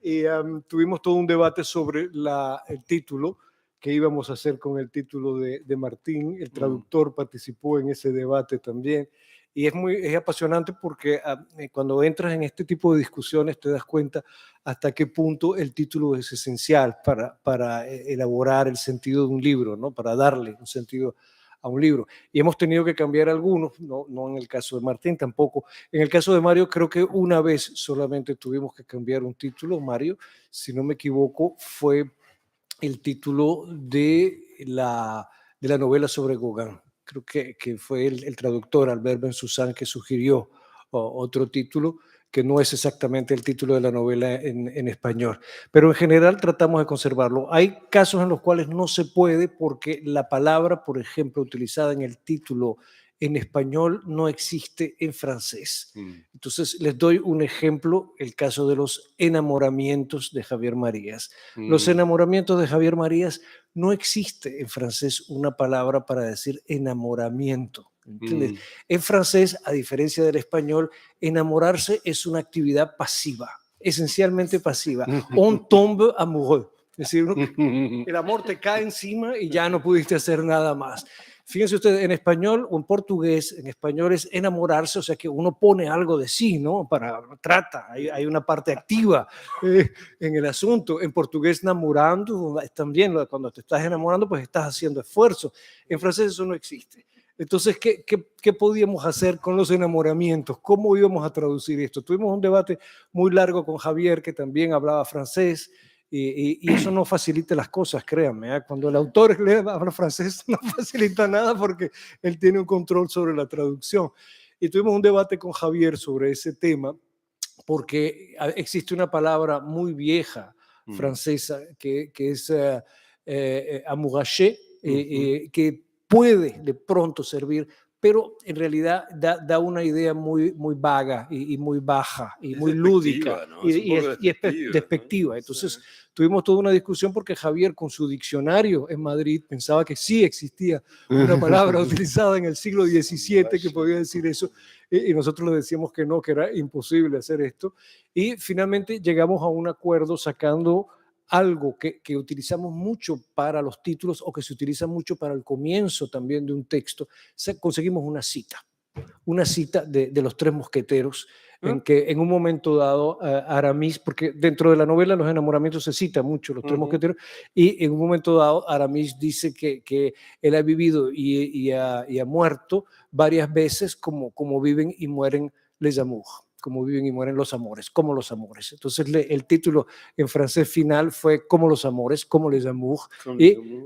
Y tuvimos todo un debate sobre el título que íbamos a hacer con el título de Martín. El traductor participó en ese debate también. Y es apasionante porque cuando entras en este tipo de discusiones te das cuenta hasta qué punto el título es esencial para elaborar el sentido de un libro, ¿no? Para darle un sentido a un libro. Y hemos tenido que cambiar algunos, no en el caso de Martín tampoco. En el caso de Mario, creo que una vez solamente tuvimos que cambiar un título. Mario, si no me equivoco, fue el título de la novela sobre Gauguin. Creo que fue el traductor Albert Bensoussan que sugirió otro título que no es exactamente el título de la novela en español. Pero en general tratamos de conservarlo. Hay casos en los cuales no se puede porque la palabra, por ejemplo, utilizada en el título en español no existe en francés. Entonces les doy un ejemplo, el caso de los enamoramientos de Javier Marías. Los enamoramientos de Javier Marías no existe en francés una palabra para decir enamoramiento. ¿Entiendes? En francés, a diferencia del español, enamorarse es una actividad pasiva, esencialmente pasiva. On tombe amoureux. Es decir, el amor te cae encima y ya no pudiste hacer nada más. Fíjense ustedes, en español o en portugués, en español es enamorarse, o sea que uno pone algo de sí, ¿no? Trata, hay una parte activa en el asunto. En portugués, namorando, también cuando te estás enamorando, pues estás haciendo esfuerzo. En francés eso no existe. Entonces, ¿qué podíamos hacer con los enamoramientos? ¿Cómo íbamos a traducir esto? Tuvimos un debate muy largo con Javier, que también hablaba francés, y eso no facilita las cosas, créanme. ¿Eh? Cuando el autor habla francés no facilita nada porque él tiene un control sobre la traducción. Y tuvimos un debate con Javier sobre ese tema porque existe una palabra muy vieja francesa que es amouracher, que puede de pronto servir, pero en realidad da una idea muy vaga y muy baja y muy lúdica, ¿no? y es despectiva. ¿No? Entonces tuvimos toda una discusión porque Javier con su diccionario en Madrid pensaba que sí existía una palabra utilizada en el siglo XVII que podía decir eso, y nosotros le decíamos que no, que era imposible hacer esto, y finalmente llegamos a un acuerdo sacando algo que utilizamos mucho para los títulos o que se utiliza mucho para el comienzo también de un texto. Conseguimos una cita de los Tres Mosqueteros, en que en un momento dado Aramis, porque dentro de la novela Los enamoramientos se cita mucho Los Tres Mosqueteros, y en un momento dado Aramis dice que él ha vivido y ha muerto varias veces como viven y mueren les amours, como viven y mueren los amores, como los amores. Entonces el título en francés final fue Como los amores, como les amours,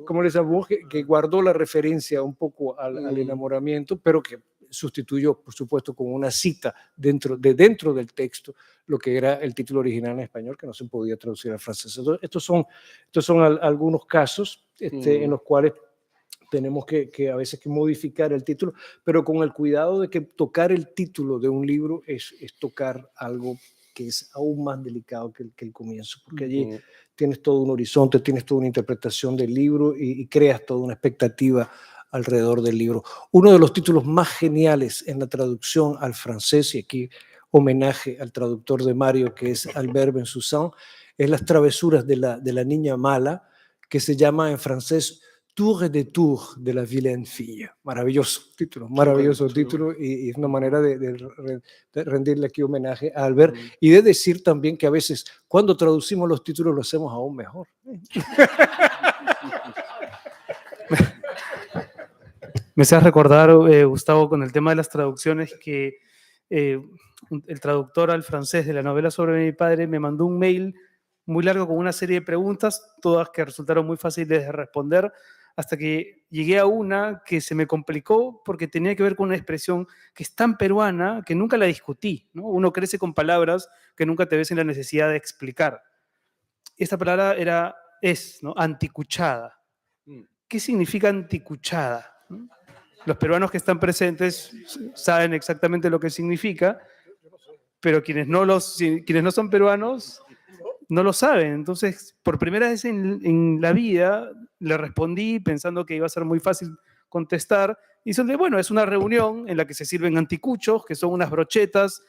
como les amours, que guardó la referencia un poco al enamoramiento, pero que sustituyó, por supuesto, con una cita dentro del texto, lo que era el título original en español, que no se podía traducir al francés. Entonces, estos son algunos casos en los cuales tenemos que a veces que modificar el título, pero con el cuidado de que tocar el título de un libro es tocar algo que es aún más delicado que el comienzo, porque allí tienes todo un horizonte, tienes toda una interpretación del libro y creas toda una expectativa alrededor del libro. Uno de los títulos más geniales en la traducción al francés, y aquí homenaje al traductor de Mario, que es Albert Bensoussan, es Las travesuras de la niña mala, que se llama en francés Tour et Détour de la vilaine fille. Maravilloso título, y es una manera de rendirle aquí homenaje a Albert y de decir también que a veces cuando traducimos los títulos lo hacemos aún mejor. Me hace recordar, Gustavo, con el tema de las traducciones, que el traductor al francés de la novela sobre mi padre me mandó un mail muy largo con una serie de preguntas, todas que resultaron muy fáciles de responder, hasta que llegué a una que se me complicó porque tenía que ver con una expresión que es tan peruana que nunca la discutí, ¿no? Uno crece con palabras que nunca te ves en la necesidad de explicar. Esta palabra es, ¿no? Anticuchada. ¿Qué significa anticuchada? Los peruanos que están presentes saben exactamente lo que significa, pero quienes no son peruanos no lo saben. Entonces, por primera vez en la vida, le respondí pensando que iba a ser muy fácil contestar. Y son bueno, es una reunión en la que se sirven anticuchos, que son unas brochetas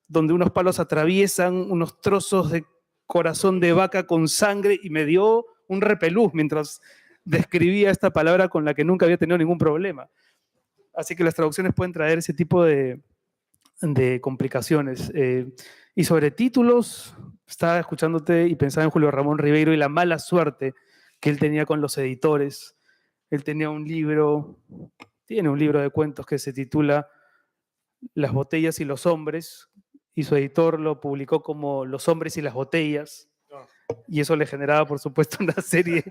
donde unos palos atraviesan unos trozos de corazón de vaca con sangre, y me dio un repelús mientras describía esta palabra con la que nunca había tenido ningún problema. Así que las traducciones pueden traer ese tipo de complicaciones. Y sobre títulos, estaba escuchándote y pensaba en Julio Ramón Ribeiro y la mala suerte que él tenía con los editores. Él tenía tiene un libro de cuentos que se titula Las botellas y los hombres, y su editor lo publicó como Los hombres y las botellas, y eso le generaba, por supuesto, una serie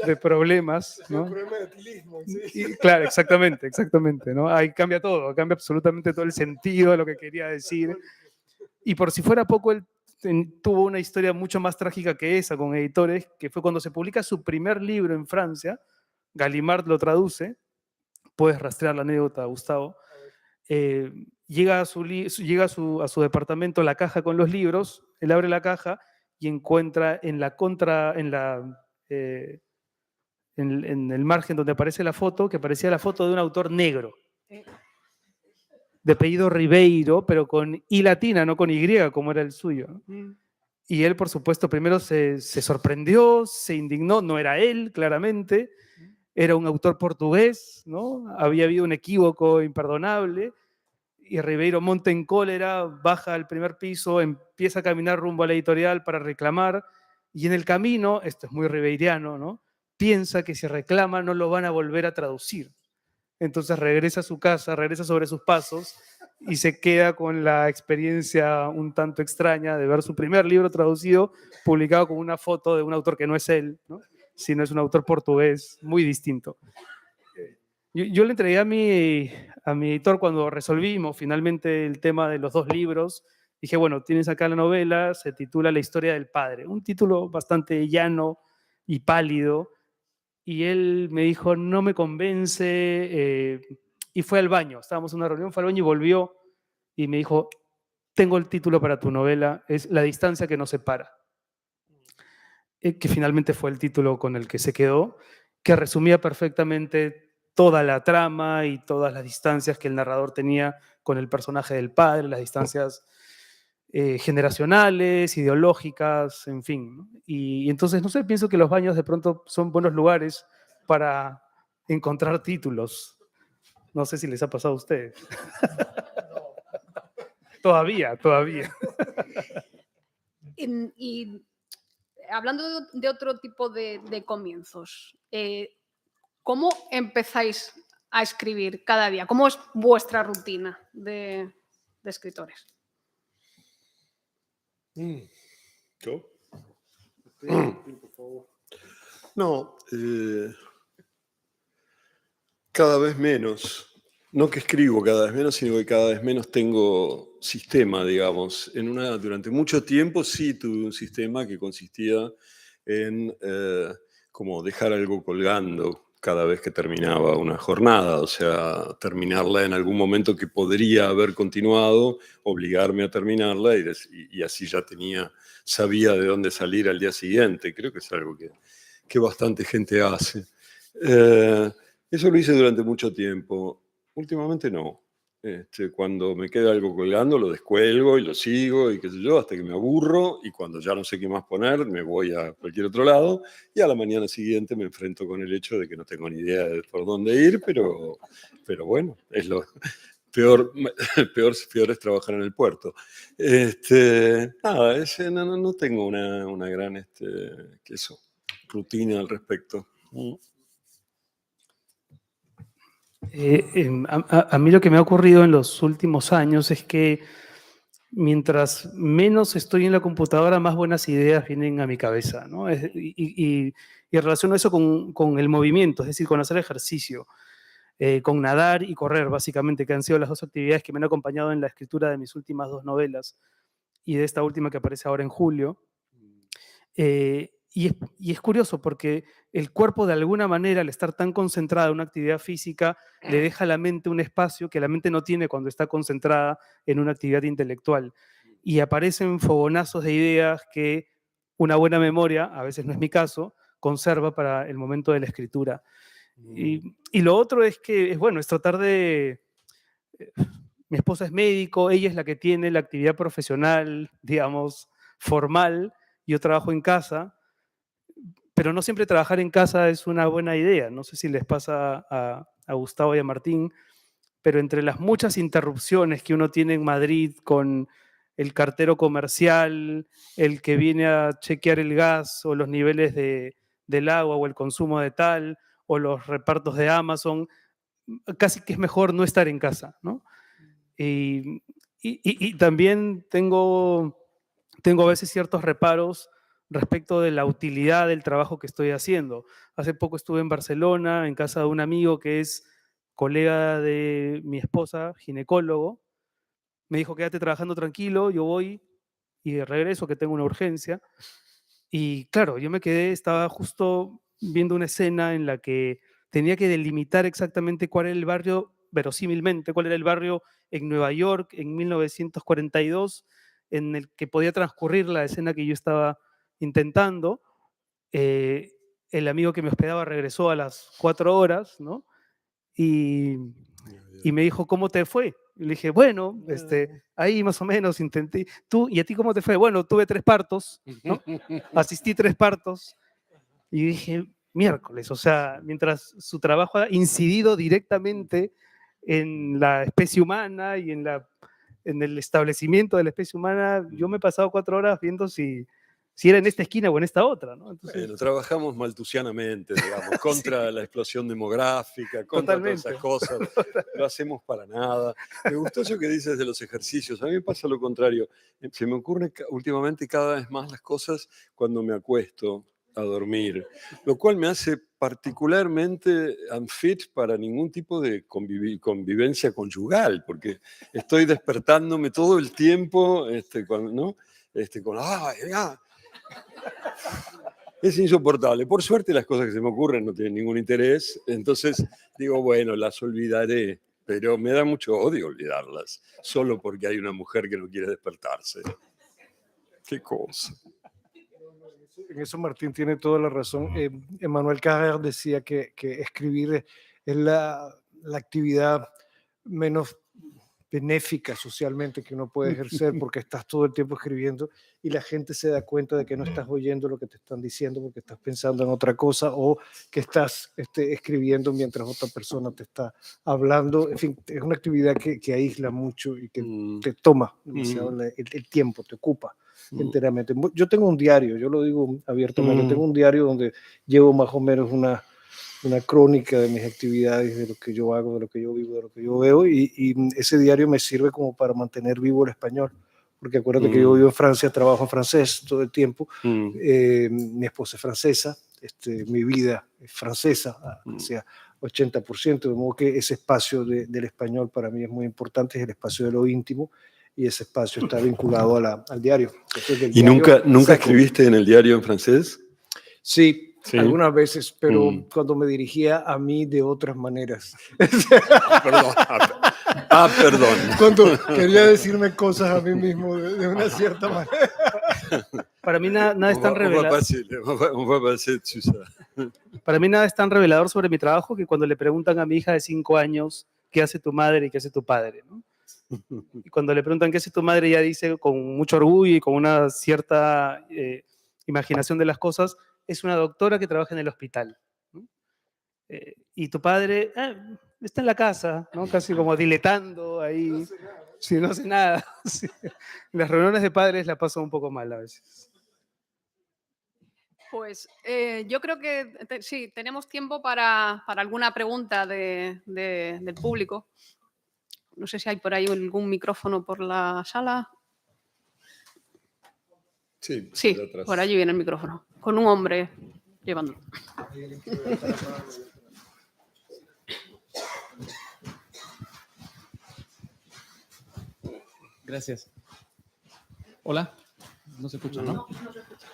de problemas, ¿no? Un problema de etilismo, sí. Y, claro, exactamente, ¿no? Ahí cambia todo, cambia absolutamente todo el sentido de lo que quería decir. Y por si fuera poco, él tuvo una historia mucho más trágica que esa con editores, que fue cuando se publica su primer libro en Francia. Gallimard lo traduce, puedes rastrear la anécdota, Gustavo. Llega a su departamento la caja con los libros, él abre la caja y encuentra en el margen donde aparece la foto, que parecía la foto de un autor negro, de apellido Ribeiro, pero con I latina, no con Y, como era el suyo. Y él, por supuesto, primero se sorprendió, se indignó, no era él, claramente, era un autor portugués, ¿no? Había habido un equívoco imperdonable, y Ribeiro monta en cólera, baja al primer piso, empieza a caminar rumbo a la editorial para reclamar, y en el camino, esto es muy ribeiriano, ¿no? Piensa que si reclama no lo van a volver a traducir. Entonces regresa a su casa, regresa sobre sus pasos y se queda con la experiencia un tanto extraña de ver su primer libro traducido, publicado con una foto de un autor que no es él, ¿no? Sino es un autor portugués muy distinto. Yo le entregué a mi editor cuando resolvimos finalmente el tema de los 2 libros. Dije, bueno, tienes acá la novela, se titula La historia del padre. Un título bastante llano y pálido. Y él me dijo, no me convence, y fue al baño. Estábamos en una reunión, fue al baño y volvió y me dijo, tengo el título para tu novela, es La distancia que nos separa. Que finalmente fue el título con el que se quedó, que resumía perfectamente toda la trama y todas las distancias que el narrador tenía con el personaje del padre, las distancias generacionales, ideológicas, en fin, ¿no? Y entonces, no sé, pienso que los baños de pronto son buenos lugares para encontrar títulos. No sé si les ha pasado a ustedes. Todavía. Y hablando de otro tipo de comienzos, ¿cómo empezáis a escribir cada día? ¿Cómo es vuestra rutina de escritores? ¿Yo? No, cada vez menos. No que escribo cada vez menos, sino que cada vez menos tengo sistema, digamos. Durante mucho tiempo sí tuve un sistema que consistía en como dejar algo colgando cada vez que terminaba una jornada, o sea, terminarla en algún momento que podría haber continuado, obligarme a terminarla y así ya sabía de dónde salir al día siguiente. Creo que es algo que bastante gente hace. Eso lo hice durante mucho tiempo. Últimamente no. Cuando me queda algo colgando, lo descuelgo y lo sigo y qué sé yo, hasta que me aburro, y cuando ya no sé qué más poner, me voy a cualquier otro lado, y a la mañana siguiente me enfrento con el hecho de que no tengo ni idea de por dónde ir, pero bueno, es lo peor es trabajar en el puerto. Nada, no tengo una gran rutina al respecto. A mí lo que me ha ocurrido en los últimos años es que mientras menos estoy en la computadora, más buenas ideas vienen a mi cabeza, ¿no? Y relaciono eso con el movimiento, es decir, con hacer ejercicio, con nadar y correr, básicamente, que han sido las 2 actividades que me han acompañado en la escritura de mis últimas 2 novelas y de esta última que aparece ahora en julio. Y y es curioso porque el cuerpo de alguna manera, al estar tan concentrado en una actividad física, le deja a la mente un espacio que la mente no tiene cuando está concentrada en una actividad intelectual. Y aparecen fogonazos de ideas que una buena memoria, a veces no es mi caso, conserva para el momento de la escritura. Y lo otro es que, bueno, es tratar de... Mi esposa es médico, ella es la que tiene la actividad profesional, digamos, formal. Yo trabajo en casa, pero no siempre trabajar en casa es una buena idea. No sé si les pasa a Gustavo y a Martín, pero entre las muchas interrupciones que uno tiene en Madrid con el cartero comercial, el que viene a chequear el gas o los niveles del agua o el consumo de tal, o los repartos de Amazon, casi que es mejor no estar en casa, ¿no? Y también tengo a veces ciertos reparos respecto de la utilidad del trabajo que estoy haciendo. Hace poco estuve en Barcelona, en casa de un amigo que es colega de mi esposa, ginecólogo. Me dijo, quédate trabajando tranquilo, yo voy y regreso, que tengo una urgencia. Y claro, yo me quedé, estaba justo viendo una escena en la que tenía que delimitar exactamente cuál era el barrio, verosímilmente, cuál era el barrio en Nueva York en 1942 en el que podía transcurrir la escena que yo estaba intentando. Eh, el amigo que me hospedaba regresó a las 4 horas, ¿no? Y me dijo, ¿cómo te fue? Y le dije, bueno, ahí más o menos intenté. ¿Tú, y a ti cómo te fue? Bueno, tuve 3 partos, ¿no? Asistí 3 partos. Y dije, miércoles, o sea, mientras su trabajo ha incidido directamente en la especie humana y en el establecimiento de la especie humana, yo me he pasado 4 horas viendo si era en esta esquina o en esta otra, ¿no? Entonces, Bueno, trabajamos maltusianamente, digamos, contra sí, la explosión demográfica, contra todas esas totalmente. cosas. Lo hacemos para nada. Me gustó eso que dices de los ejercicios. A mí me pasa lo contrario. Se me ocurre últimamente cada vez más las cosas cuando me acuesto a dormir, lo cual me hace particularmente unfit para ningún tipo de convivencia conyugal, porque estoy despertándome todo el tiempo, ¿no? Es insoportable. Por suerte las cosas que se me ocurren no tienen ningún interés, entonces digo, bueno, las olvidaré, pero me da mucho odio olvidarlas, solo porque hay una mujer que no quiere despertarse. Qué cosa. En eso Martín tiene toda la razón. Emmanuel Carrère decía que escribir es la actividad menos benéfica socialmente que uno puede ejercer porque estás todo el tiempo escribiendo y la gente se da cuenta de que no estás oyendo lo que te están diciendo porque estás pensando en otra cosa o que estás escribiendo mientras otra persona te está hablando. En fin, es una actividad que aísla mucho y que te toma demasiado el tiempo, te ocupa enteramente. Yo tengo un diario, yo lo digo abiertamente, tengo un diario donde llevo más o menos una crónica de mis actividades, de lo que yo hago, de lo que yo vivo, de lo que yo veo, y ese diario me sirve como para mantener vivo el español, porque acuérdate que yo vivo en Francia, trabajo en francés todo el tiempo, mi esposa es francesa, mi vida es francesa, hacia 80%, de modo que ese espacio del español para mí es muy importante, es el espacio de lo íntimo, y ese espacio está vinculado al diario. Entonces, ¿Y diario nunca escribiste en el diario en francés? Sí, Sí. algunas veces, pero cuando me dirigía a mí de otras maneras. Perdón. Perdón. Cuando quería decirme cosas a mí mismo de una cierta manera. Para mí nada es tan revelador. Para mí nada es tan revelador sobre mi trabajo que cuando le preguntan a mi hija de 5 años qué hace tu madre y qué hace tu padre, ¿no? Y cuando le preguntan qué hace tu madre, ella dice con mucho orgullo y con una cierta imaginación de las cosas, es una doctora que trabaja en el hospital, ¿no? Y tu padre está en la casa, ¿no? Casi como diletando ahí, si no hace nada. Sí. Las reuniones de padres las paso un poco mal a veces. Pues yo creo que sí, tenemos tiempo para alguna pregunta del público. No sé si hay por ahí algún micrófono por la sala. Sí, por allí viene el micrófono, con un hombre llevándolo. Gracias. Hola. No se escucha, ¿no? No se escucha.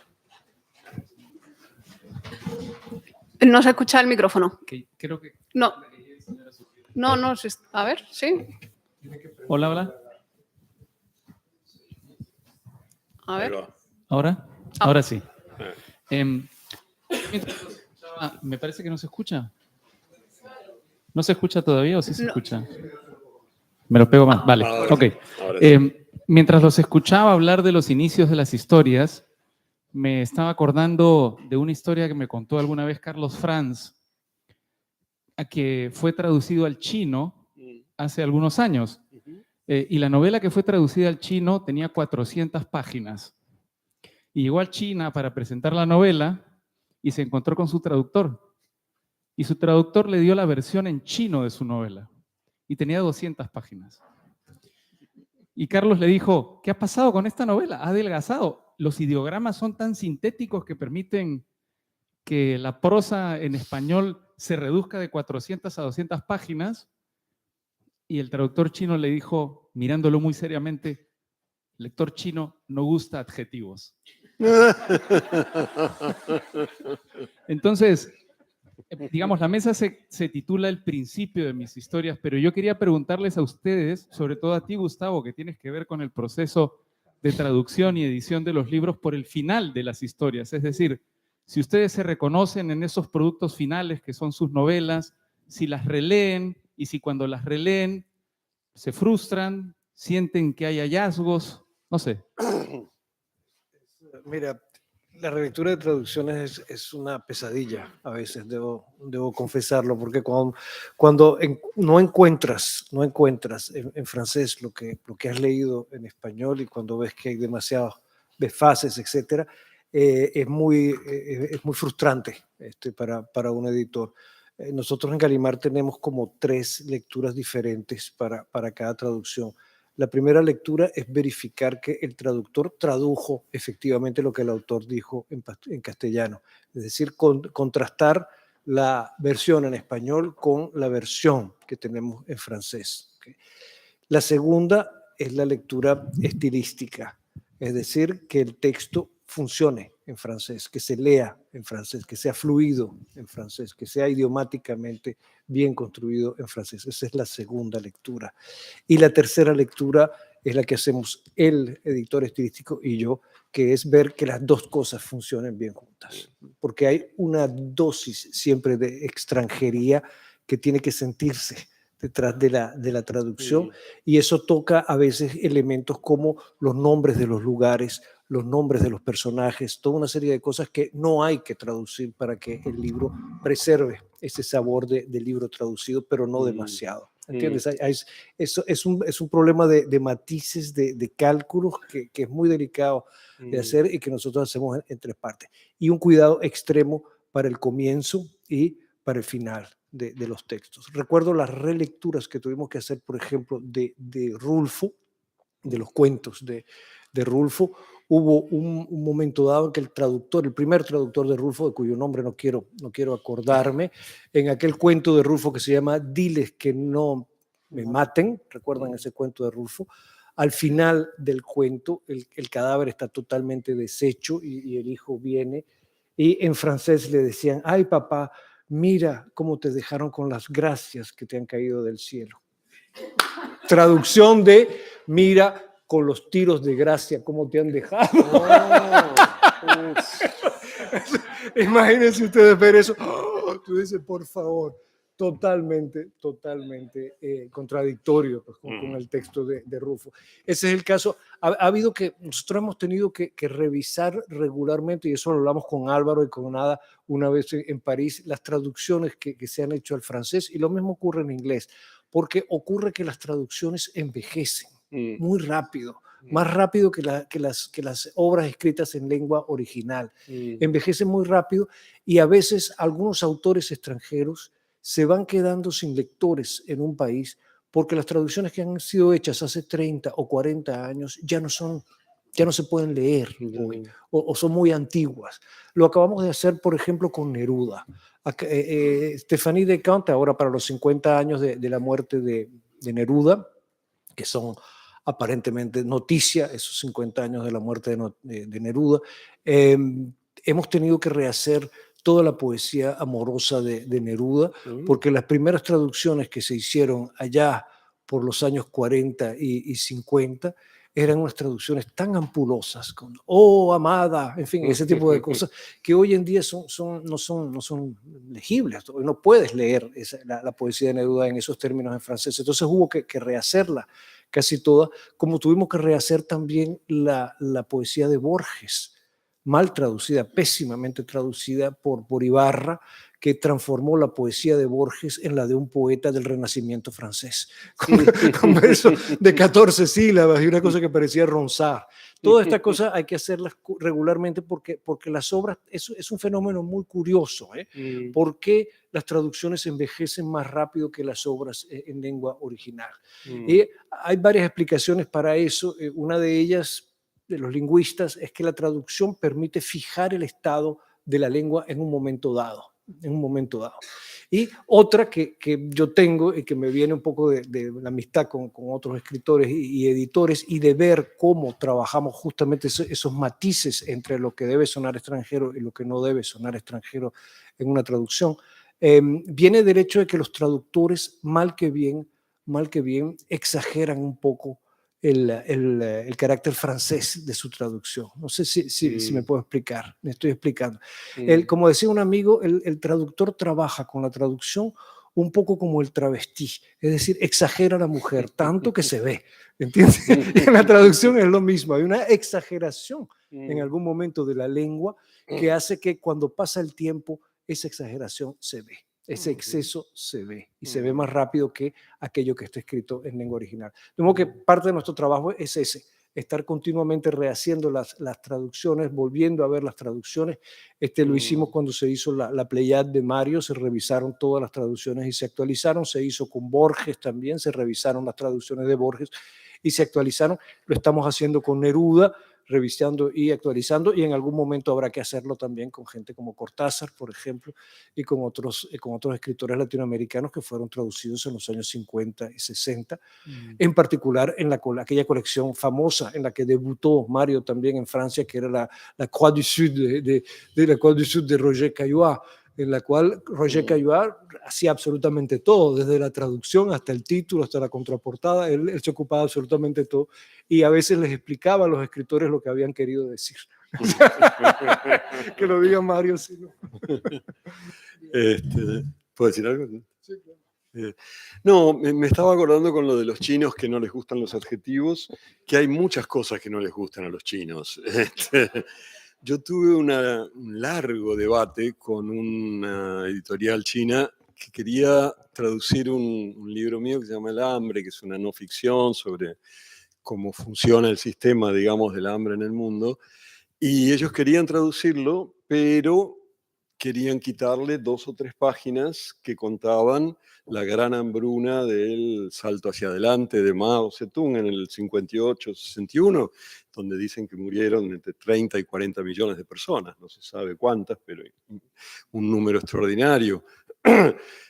No se escucha el micrófono. Que creo que... No. No, a ver, sí. Hola, hola. A Ahí ver. va. ¿Ahora? Ah. Ahora sí. Eh. Mientras los escuchaba, me parece que no se escucha. ¿No se escucha todavía o sí se No. escucha? Me lo pego más. Vale, Ahora ok. sí, ahora sí. Mientras los escuchaba hablar de los inicios de las historias, me estaba acordando de una historia que me contó alguna vez Carlos Franz, a que fue traducido al chino hace algunos años. Y la novela que fue traducida al chino tenía 400 páginas. Y llegó a China para presentar la novela y se encontró con su traductor. Y su traductor le dio la versión en chino de su novela. Y tenía 200 páginas. Y Carlos le dijo, ¿qué ha pasado con esta novela? Ha adelgazado. Los ideogramas son tan sintéticos que permiten que la prosa en español se reduzca de 400 a 200 páginas. Y el traductor chino le dijo, mirándolo muy seriamente, lector chino no gusta adjetivos. Entonces, digamos, la mesa se titula El principio de mis historias, pero yo quería preguntarles a ustedes, sobre todo a ti, Gustavo, que tienes que ver con el proceso de traducción y edición de los libros por el final de las historias. Es decir, si ustedes se reconocen en esos productos finales que son sus novelas, si las releen y si cuando las releen se frustran, sienten que hay hallazgos, no sé. Mira, la relectura de traducciones es una pesadilla a veces, debo confesarlo, porque cuando no encuentras en francés lo que has leído en español y cuando ves que hay demasiados desfases, etcétera, es muy frustrante para un editor. Nosotros en Gallimard tenemos como 3 lecturas diferentes para cada traducción. La primera lectura es verificar que el traductor tradujo efectivamente lo que el autor dijo en castellano, es decir, contrastar la versión en español con la versión que tenemos en francés. ¿Okay? La segunda es la lectura estilística, es decir, que el texto funcione en francés, que se lea en francés, que sea fluido en francés, que sea idiomáticamente bien construido en francés. Esa es la segunda lectura. Y la tercera lectura es la que hacemos el editor estilístico y yo, que es ver que las dos cosas funcionen bien juntas. Porque hay una dosis siempre de extranjería que tiene que sentirse detrás de la traducción, y eso toca a veces elementos como los nombres de los lugares, los nombres de los personajes, toda una serie de cosas que no hay que traducir para que el libro preserve ese sabor del libro traducido, pero no demasiado. ¿Entiendes? Eso es un problema de matices, de cálculos que es muy delicado de hacer y que nosotros hacemos en 3 partes. Y un cuidado extremo para el comienzo y para el final de los textos. Recuerdo las relecturas que tuvimos que hacer, por ejemplo, de Rulfo, de los cuentos de Rulfo. Hubo un momento dado en que el primer traductor de Rulfo, de cuyo nombre no quiero acordarme, en aquel cuento de Rulfo que se llama Diles que no me maten, ¿recuerdan ese cuento de Rulfo? Al final del cuento, el cadáver está totalmente deshecho y el hijo viene, y en francés le decían, ay papá, mira cómo te dejaron con las gracias que te han caído del cielo. Traducción de, mira con los tiros de gracia cómo te han dejado. Imagínense ustedes ver eso. Tú dices, por favor, totalmente contradictorio pues, con el texto de Rulfo. Ese es el caso. Ha habido que, nosotros hemos tenido que revisar regularmente, y eso lo hablamos con Álvaro y con Ada una vez en París, las traducciones que se han hecho al francés, y lo mismo ocurre en inglés, porque ocurre que las traducciones envejecen muy rápido, más rápido que las obras escritas en lengua original. Envejecen muy rápido, y a veces algunos autores extranjeros se van quedando sin lectores en un país porque las traducciones que han sido hechas hace 30 o 40 años ya no se pueden leer hoy, o son muy antiguas. Lo acabamos de hacer, por ejemplo, con Neruda. Stéphanie Decamps, ahora para los 50 años de la muerte de Neruda, que son aparentemente noticia, esos 50 años de la muerte de Neruda, hemos tenido que rehacer toda la poesía amorosa de Neruda, porque las primeras traducciones que se hicieron allá por los años 40 y 50 eran unas traducciones tan ampulosas, con "oh, amada", en fin, ese tipo de cosas, que hoy en día no son legibles. No puedes leer la poesía de Neruda en esos términos en francés. Entonces hubo que rehacerla casi toda, como tuvimos que rehacer también la poesía de Borges, mal traducida, pésimamente traducida por Ibarra, que transformó la poesía de Borges en la de un poeta del Renacimiento francés, con versos de 14 sílabas y una cosa que parecía Ronsard. Todas estas cosas hay que hacerlas regularmente porque las obras, es un fenómeno muy curioso, ¿eh? ¿Por qué las traducciones envejecen más rápido que las obras en lengua original? Hay varias explicaciones para eso. Una de ellas, de los lingüistas, es que la traducción permite fijar el estado de la lengua en un momento dado. Y otra que yo tengo y que me viene un poco de la amistad con otros escritores y editores, y de ver cómo trabajamos justamente esos matices entre lo que debe sonar extranjero y lo que no debe sonar extranjero en una traducción, viene del hecho de que los traductores, mal que bien, exageran un poco el carácter francés de su traducción. No sé si me puedo explicar, me estoy explicando. Como decía un amigo, el traductor trabaja con la traducción un poco como el travestí, es decir, exagera a la mujer tanto que se ve, ¿entiendes? En la traducción es lo mismo, hay una exageración en algún momento de la lengua que hace que cuando pasa el tiempo esa exageración se ve. Ese exceso se ve y se ve más rápido que aquello que está escrito en lengua original. De modo que parte de nuestro trabajo es ese, estar continuamente rehaciendo las traducciones, volviendo a ver las traducciones. Lo hicimos cuando se hizo la Pléiade de Mario, se revisaron todas las traducciones y se actualizaron. Se hizo con Borges también, se revisaron las traducciones de Borges y se actualizaron. Lo estamos haciendo con Neruda, revisando y actualizando, y en algún momento habrá que hacerlo también con gente como Cortázar, por ejemplo, y con otros escritores latinoamericanos que fueron traducidos en los años 50 y 60, en particular en aquella colección famosa en la que debutó Mario también en Francia, que era la Croix du Sud la Croix du Sud de Roger Caillois, en la cual Roger Caillois hacía absolutamente todo, desde la traducción hasta el título, hasta la contraportada. Él se ocupaba absolutamente de todo y a veces les explicaba a los escritores lo que habían querido decir. Que lo diga Mario. Si no. ¿Puedo decir algo? Sí, claro. No, me estaba acordando con lo de los chinos que no les gustan los adjetivos, que hay muchas cosas que no les gustan a los chinos. Yo tuve un largo debate con una editorial china que quería traducir un libro mío que se llama El hambre, que es una no ficción sobre cómo funciona el sistema, digamos, del hambre en el mundo. Y ellos querían traducirlo, pero querían quitarle 2 o 3 páginas que contaban la gran hambruna del salto hacia adelante de Mao Zedong en el 58-61, donde dicen que murieron entre 30 y 40 millones de personas, no se sabe cuántas, pero un número extraordinario,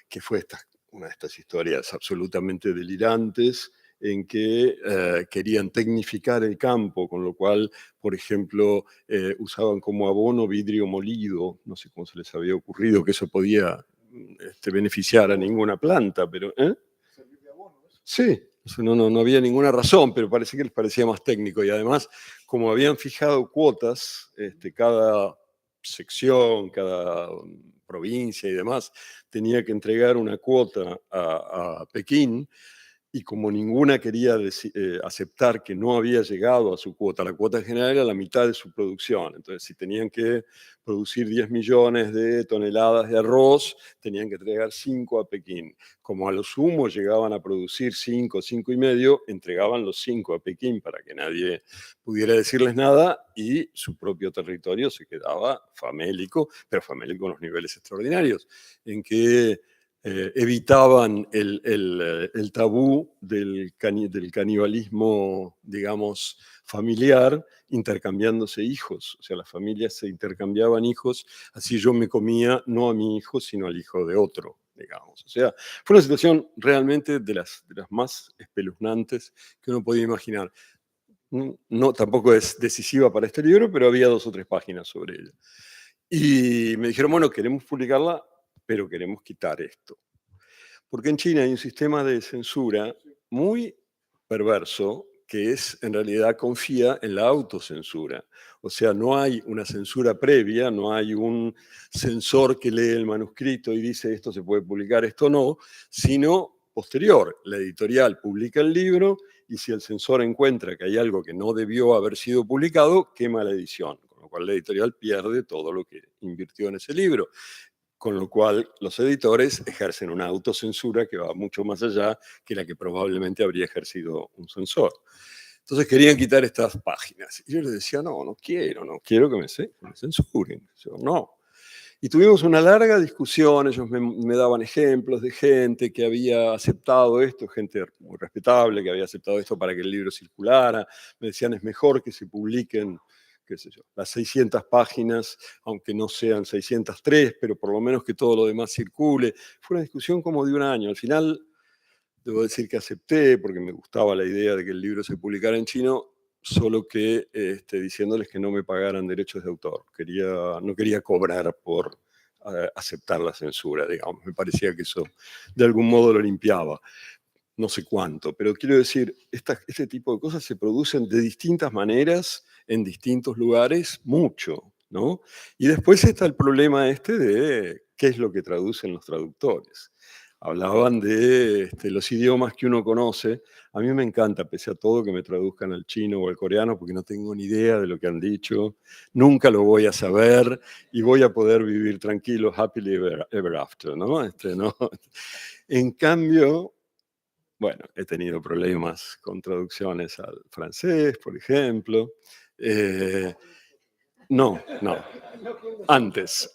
que fue una de estas historias absolutamente delirantes en que querían tecnificar el campo, con lo cual, por ejemplo, usaban como abono vidrio molido. No sé cómo se les había ocurrido que eso podía beneficiar a ninguna planta, pero... ¿Servir de abono? Sí, no había ninguna razón, pero parece que les parecía más técnico. Y además, como habían fijado cuotas, cada sección, cada provincia y demás, tenía que entregar una cuota a Pekín, y como ninguna quería aceptar que no había llegado a su cuota, la cuota general era la mitad de su producción. Entonces, si tenían que producir 10 millones de toneladas de arroz, tenían que entregar 5 a Pekín. Como a lo sumo llegaban a producir 5, 5 y medio, entregaban los 5 a Pekín para que nadie pudiera decirles nada, y su propio territorio se quedaba famélico, pero famélico en los niveles extraordinarios, en que evitaban el tabú del canibalismo, digamos, familiar, intercambiándose hijos. O sea, las familias se intercambiaban hijos, así yo me comía no a mi hijo, sino al hijo de otro, digamos. O sea, fue una situación realmente de las más espeluznantes que uno podía imaginar. No, tampoco es decisiva para este libro, pero había 2 o 3 páginas sobre ella. Y me dijeron, bueno, queremos publicarla, pero queremos quitar esto. Porque en China hay un sistema de censura muy perverso que es, en realidad, confía en la autocensura. O sea, no hay una censura previa, no hay un censor que lee el manuscrito y dice esto se puede publicar, esto no, sino posterior. La editorial publica el libro y si el censor encuentra que hay algo que no debió haber sido publicado, quema la edición, con lo cual la editorial pierde todo lo que invirtió en ese libro. Con lo cual los editores ejercen una autocensura que va mucho más allá que la que probablemente habría ejercido un censor. Entonces querían quitar estas páginas. Y yo les decía, no quiero que me censuren. Yo, no. Y tuvimos una larga discusión, ellos me daban ejemplos de gente que había aceptado esto, gente muy respetable que había aceptado esto para que el libro circulara. Me decían, es mejor que se publiquen, qué sé yo, las 600 páginas, aunque no sean 603, pero por lo menos que todo lo demás circule. Fue una discusión como de un año. Al final, debo decir que acepté, porque me gustaba la idea de que el libro se publicara en chino, solo que diciéndoles que no me pagaran derechos de autor. No quería cobrar por aceptar la censura, digamos. Me parecía que eso de algún modo lo limpiaba. No sé cuánto, pero quiero decir, este tipo de cosas se producen de distintas maneras, en distintos lugares, mucho, ¿no? Y después está el problema de qué es lo que traducen los traductores. Hablaban de los idiomas que uno conoce. A mí me encanta, pese a todo, que me traduzcan al chino o al coreano, porque no tengo ni idea de lo que han dicho. Nunca lo voy a saber y voy a poder vivir tranquilo, happily ever after, ¿no? ¿no? En cambio, bueno, he tenido problemas con traducciones al francés, por ejemplo. No. Antes.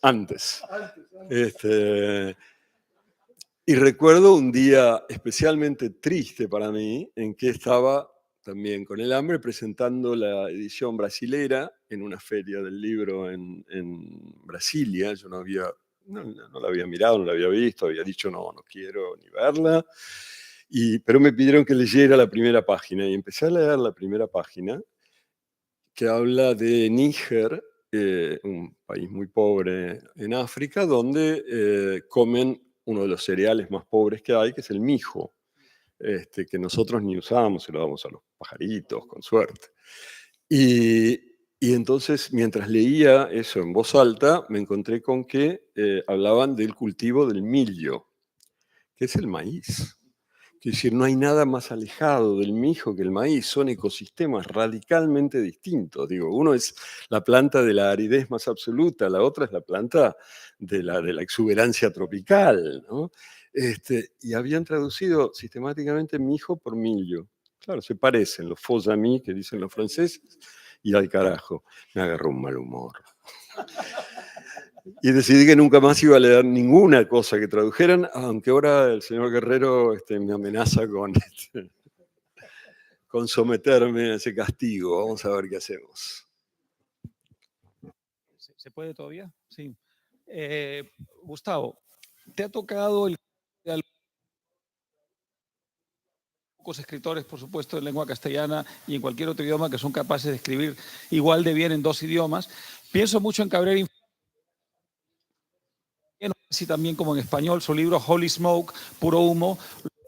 Y recuerdo un día especialmente triste para mí, en que estaba también con el hambre presentando la edición brasilera en una feria del libro en Brasilia. Yo no la había mirado, no la había visto, había dicho no quiero ni verla. Pero me pidieron que leyera la primera página y empecé a leer la primera página que habla de Níger, un país muy pobre en África, donde comen uno de los cereales más pobres que hay, que es el mijo, que nosotros ni usamos, se lo damos a los pajaritos, con suerte. Y entonces, mientras leía eso en voz alta, me encontré con que hablaban del cultivo del millo, que es el maíz. Es decir, no hay nada más alejado del mijo que el maíz, son ecosistemas radicalmente distintos. Digo, uno es la planta de la aridez más absoluta, la otra es la planta de la exuberancia tropical, ¿no? Y habían traducido sistemáticamente mijo por millo. Claro, se parecen, los faux amis que dicen los franceses, y al carajo, me agarró un mal humor. Y decidí que nunca más iba a leer ninguna cosa que tradujeran, aunque ahora el señor Guerrero me amenaza con someterme a ese castigo. Vamos a ver qué hacemos. ¿Se puede todavía? Sí. Gustavo, ¿te ha tocado pocos escritores, por supuesto, en lengua castellana y en cualquier otro idioma que son capaces de escribir igual de bien en dos idiomas? Pienso mucho en Cabrera, así también como en español, su libro Holy Smoke, Puro Humo,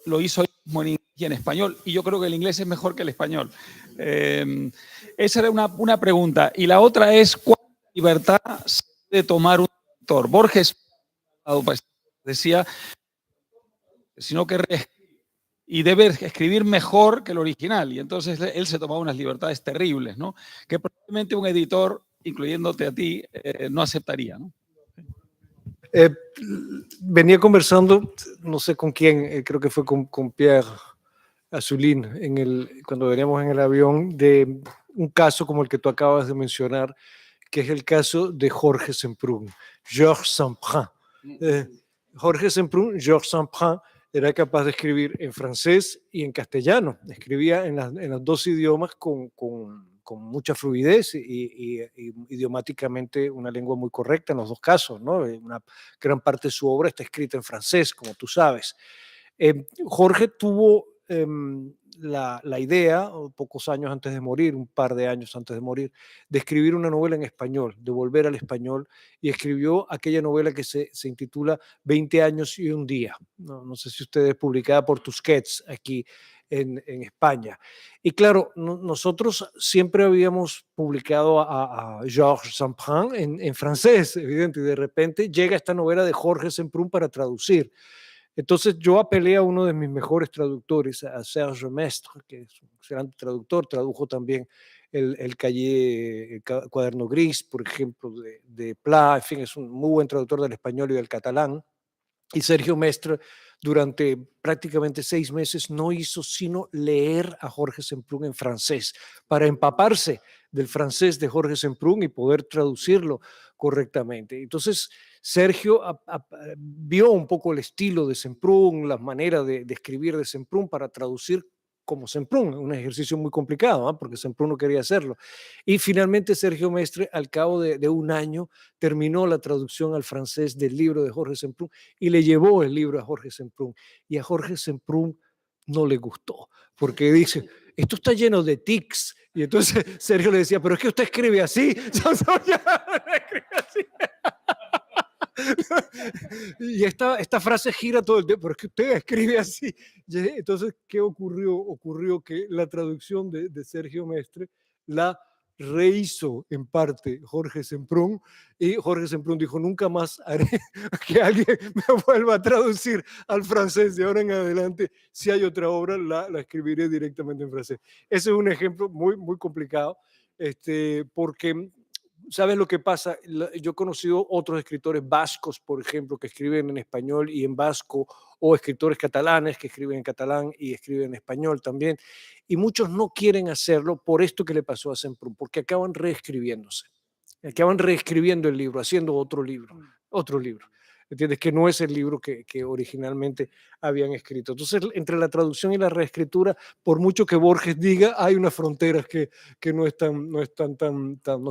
lo hizo mismo en inglés y en español, y yo creo que el inglés es mejor que el español. Esa era una pregunta. Y la otra es, ¿cuánta libertad se puede tomar un autor? Borges decía, sino que y debe escribir mejor que el original, y entonces él se tomaba unas libertades terribles, ¿no? Que probablemente un editor, incluyéndote a ti, no aceptaría, ¿no? Venía conversando, no sé con quién, creo que fue con Pierre Azulín, cuando veníamos en el avión, de un caso como el que tú acabas de mencionar, que es el caso de Georges Semprún, Georges Semprún. Georges Semprún, Georges Semprún, era capaz de escribir en francés y en castellano. Escribía en los dos idiomas con mucha fluidez y idiomáticamente una lengua muy correcta en los dos casos, ¿no? Una gran parte de su obra está escrita en francés, como tú sabes. Jorge tuvo la idea, pocos años antes de morir, un par de años antes de morir, de escribir una novela en español, de volver al español, y escribió aquella novela que se intitula 20 años y un día. No sé si ustedes, publicada por Tusquets aquí en España. Y claro, nosotros siempre habíamos publicado a Georges Samprin en francés, evidente, y de repente llega esta novela de Jorge Semprún para traducir. Entonces yo apelé a uno de mis mejores traductores, a Serge Mestre, que es un excelente traductor, tradujo también el Cahiers, el Cuaderno Gris, por ejemplo, de Pla, en fin, es un muy buen traductor del español y del catalán. Y Sergio Mestre, durante prácticamente 6 meses, no hizo sino leer a Jorge Semprún en francés, para empaparse del francés de Jorge Semprún y poder traducirlo correctamente. Entonces, Sergio vio un poco el estilo de Semprún, la manera de escribir de Semprún para traducir como Semprún, un ejercicio muy complicado, ¿eh? Porque Semprún no quería hacerlo. Y finalmente Sergio Mestre, al cabo de un año, terminó la traducción al francés del libro de Jorge Semprún y le llevó el libro a Jorge Semprún. Y a Jorge Semprún no le gustó, porque dice, esto está lleno de tics. Y entonces Sergio le decía, pero es que usted escribe así. Y esta frase gira todo el tiempo, pero es que usted escribe así. Entonces, ¿qué ocurrió? Ocurrió que la traducción de Sergio Mestre la rehizo en parte Jorge Semprún, y Jorge Semprún dijo, nunca más haré que alguien me vuelva a traducir al francés, de ahora en adelante, si hay otra obra, la escribiré directamente en francés. Ese es un ejemplo muy, muy complicado, porque ¿sabes lo que pasa? Yo he conocido otros escritores vascos, por ejemplo, que escriben en español y en vasco, o escritores catalanes que escriben en catalán y escriben en español también, y muchos no quieren hacerlo por esto que le pasó a Semprún, porque acaban reescribiéndose, acaban reescribiendo el libro, haciendo otro libro, ¿entiendes? Que no es el libro que que habían escrito. Entonces, entre la traducción y la reescritura, por mucho que Borges diga, hay unas fronteras que no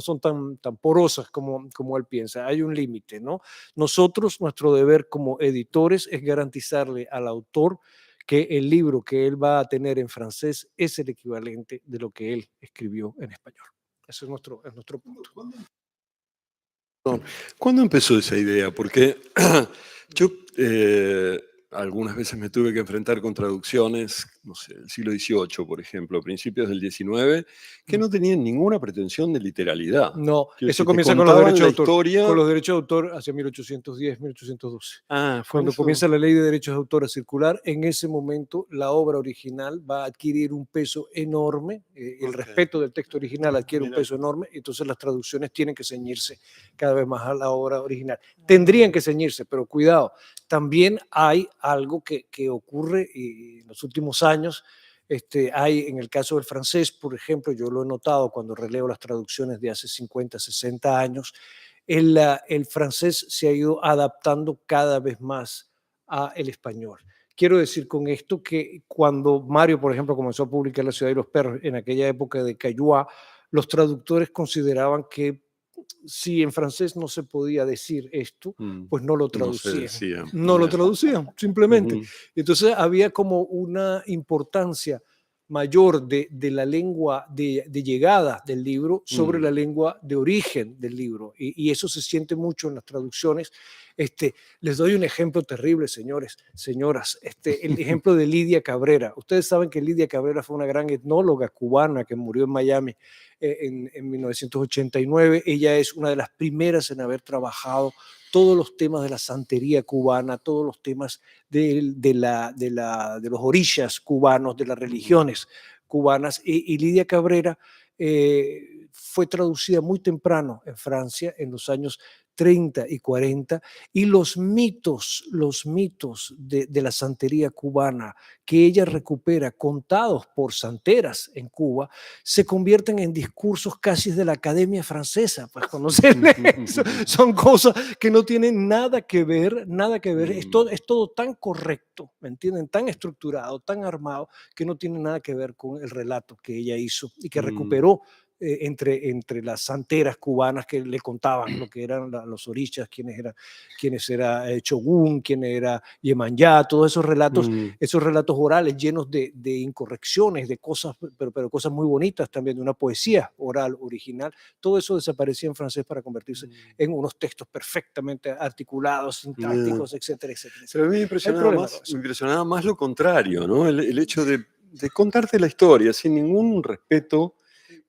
son tan porosas como él piensa. Hay un límite, ¿no? Nosotros, nuestro deber como editores es garantizarle al autor que el libro que él va a tener en francés es el equivalente de lo que él escribió en español. Ese es nuestro punto. ¿Cuándo empezó esa idea? Porque yo algunas veces me tuve que enfrentar con traducciones, no sé, del siglo XVIII, por ejemplo, principios del XIX, que no tenían ninguna pretensión de literalidad. No, Quiero eso decir, te comienza con los contaban derechos de la autor. historia. Con los derechos de autor hacia 1810, 1812. Fue Cuando eso. comienza la ley de derechos de autor a circular, en ese momento la obra original va a adquirir un peso enorme, el respeto del texto original adquiere un peso enorme, entonces las traducciones tienen que ceñirse cada vez más a la obra original. Tendrían que ceñirse, pero cuidado, también hay algo que ocurre en los últimos años. Hay, en el caso del francés, por ejemplo, yo lo he notado cuando releo las traducciones de hace 50, 60 años, el francés se ha ido adaptando cada vez más al español. Quiero decir con esto que cuando Mario, por ejemplo, comenzó a publicar La ciudad de los perros, en aquella época de Caillois, los traductores consideraban que si en francés no se podía decir esto, pues no lo traducían. No lo traducían, simplemente. Entonces había como una importancia mayor de la lengua de llegada del libro sobre la lengua de origen del libro. Y eso se siente mucho en las traducciones. Les doy un ejemplo terrible, señores, señoras. El ejemplo de Lidia Cabrera. Ustedes saben que Lidia Cabrera fue una gran etnóloga cubana que murió en Miami en 1989. Ella es una de las primeras en haber trabajado todos los temas de la santería cubana, todos los temas de los orishas cubanos, de las religiones cubanas. Y Lidia Cabrera fue traducida muy temprano en Francia, en los años 30 y 40, y los mitos de la santería cubana que ella recupera, contados por santeras en Cuba, se convierten en discursos casi de la Academia Francesa. Pues conocer eso, son cosas que no tienen nada que ver. Es todo tan correcto, ¿me entienden? Tan estructurado, tan armado, que no tiene nada que ver con el relato que ella hizo y que recuperó entre las santeras cubanas que le contaban lo que eran los orishas, quiénes era Shogun, quién era Yemanyá, todos esos relatos orales llenos de incorrecciones, de cosas, pero cosas muy bonitas también, de una poesía oral original. Todo eso desaparecía en francés para convertirse en unos textos perfectamente articulados, sintácticos, etcétera, etcétera. Pero a mí me impresionaba más lo contrario, ¿no? El hecho de contarte la historia sin ningún respeto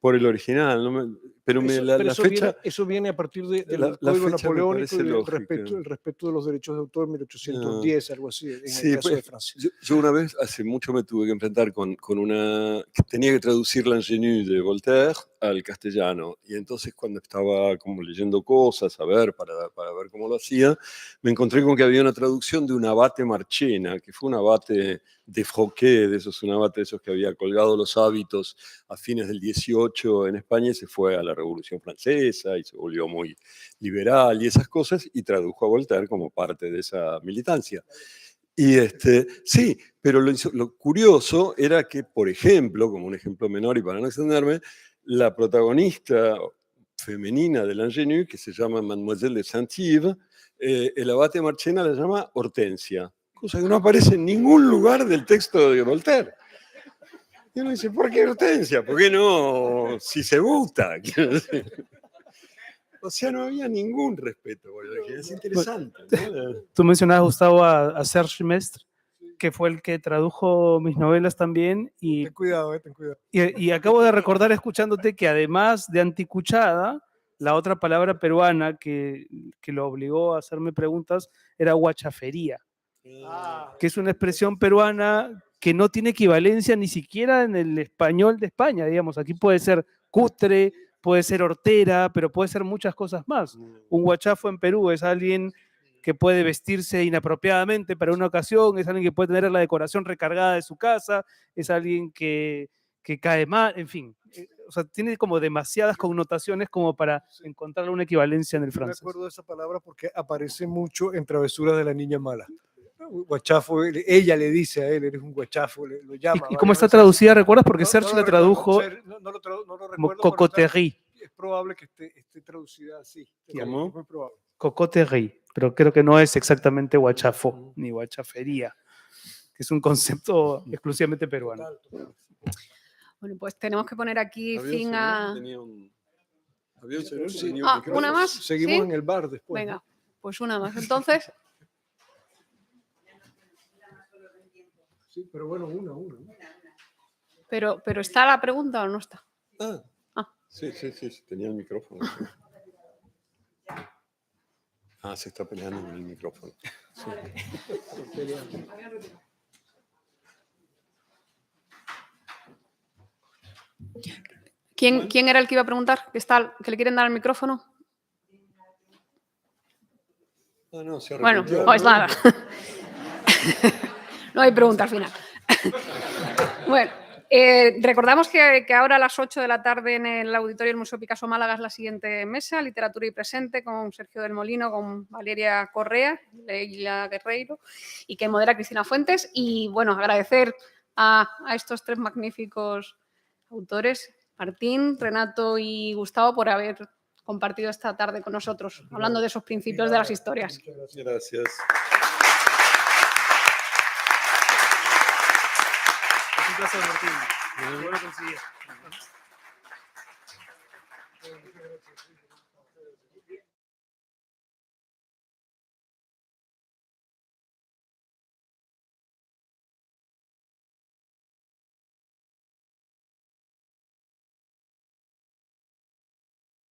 por el original. La fecha... Eso viene a partir del Código Napoleónico y el respeto de los derechos de autor en 1810, algo así, en el caso de Francia. Yo una vez, hace mucho, me tuve que enfrentar con una... Tenía que traducir l'Ingénu de Voltaire al castellano. Y entonces cuando estaba como leyendo cosas, a ver, para ver cómo lo hacía, me encontré con que había una traducción de un abate Marchena, que fue un abate de Froquet, un abate de esos que había colgado los hábitos a fines del 18 en España y se fue a la Revolución Francesa y se volvió muy liberal y esas cosas, y tradujo a Voltaire como parte de esa militancia. Y sí, pero lo curioso era que, por ejemplo, como un ejemplo menor y para no extenderme, la protagonista femenina de l'Ingénu, que se llama Mademoiselle de Saint-Yves, el abate Marchena la llama Hortensia, cosa que no aparece en ningún lugar del texto de Voltaire. Y uno dice, ¿por qué Hortensia? ¿Por qué no si se gusta? O sea, no había ningún respeto por el original. Es interesante, ¿no? Tú mencionabas, Gustavo, a Serge Mestre, que fue el que tradujo mis novelas también. Y, ten cuidado, ten cuidado. Y acabo de recordar, escuchándote, que además de anticuchada, la otra palabra peruana que lo obligó a hacerme preguntas era guachafería, que es una expresión peruana que no tiene equivalencia ni siquiera en el español de España, digamos. Aquí puede ser cutre, puede ser hortera, pero puede ser muchas cosas más. Un guachafo en Perú es alguien que puede vestirse inapropiadamente para una ocasión, es alguien que puede tener la decoración recargada de su casa, es alguien que cae mal, en fin. O sea, tiene como demasiadas connotaciones como para encontrar una equivalencia en el francés. Me acuerdo de esa palabra porque aparece mucho en Travesuras de la Niña Mala. Guachafo, ella le dice a él, eres un guachafo, lo llama. ¿Y cómo está traducida? ¿Recuerdas? Porque Serge la tradujo no lo como recuerdo, cocoterie. Es probable que esté traducida así. ¿Cómo? Es muy probable. Cocoterie, pero creo que no es exactamente guachafo ni guachafería, que es un concepto exclusivamente peruano. Bueno, pues tenemos que poner aquí fin a... Sí. ¿Una más? Seguimos ¿Sí? en el bar después. Venga, ¿no? pues una más. Entonces... Sí, pero bueno, una. ¿Pero está la pregunta o no está? Sí, tenía el micrófono. Se está peleando con el micrófono. Sí. ¿Quién era el que iba a preguntar? ¿Que le quieren dar el micrófono? No, se Bueno, arrepintió. pues nada. No hay pregunta al final. Bueno, recordamos que ahora a las 8 de la tarde en el auditorio del Museo Picasso Málaga es la siguiente mesa, Literatura y Presente, con Sergio del Molino, con Valeria Correa, Leila Guerreiro, y que modera Cristina Fuentes. Y bueno, agradecer a estos tres magníficos autores, Martín, Renato y Gustavo, por haber compartido esta tarde con nosotros, hablando de esos principios de las historias. Gracias. Un placer, Martín. Bueno,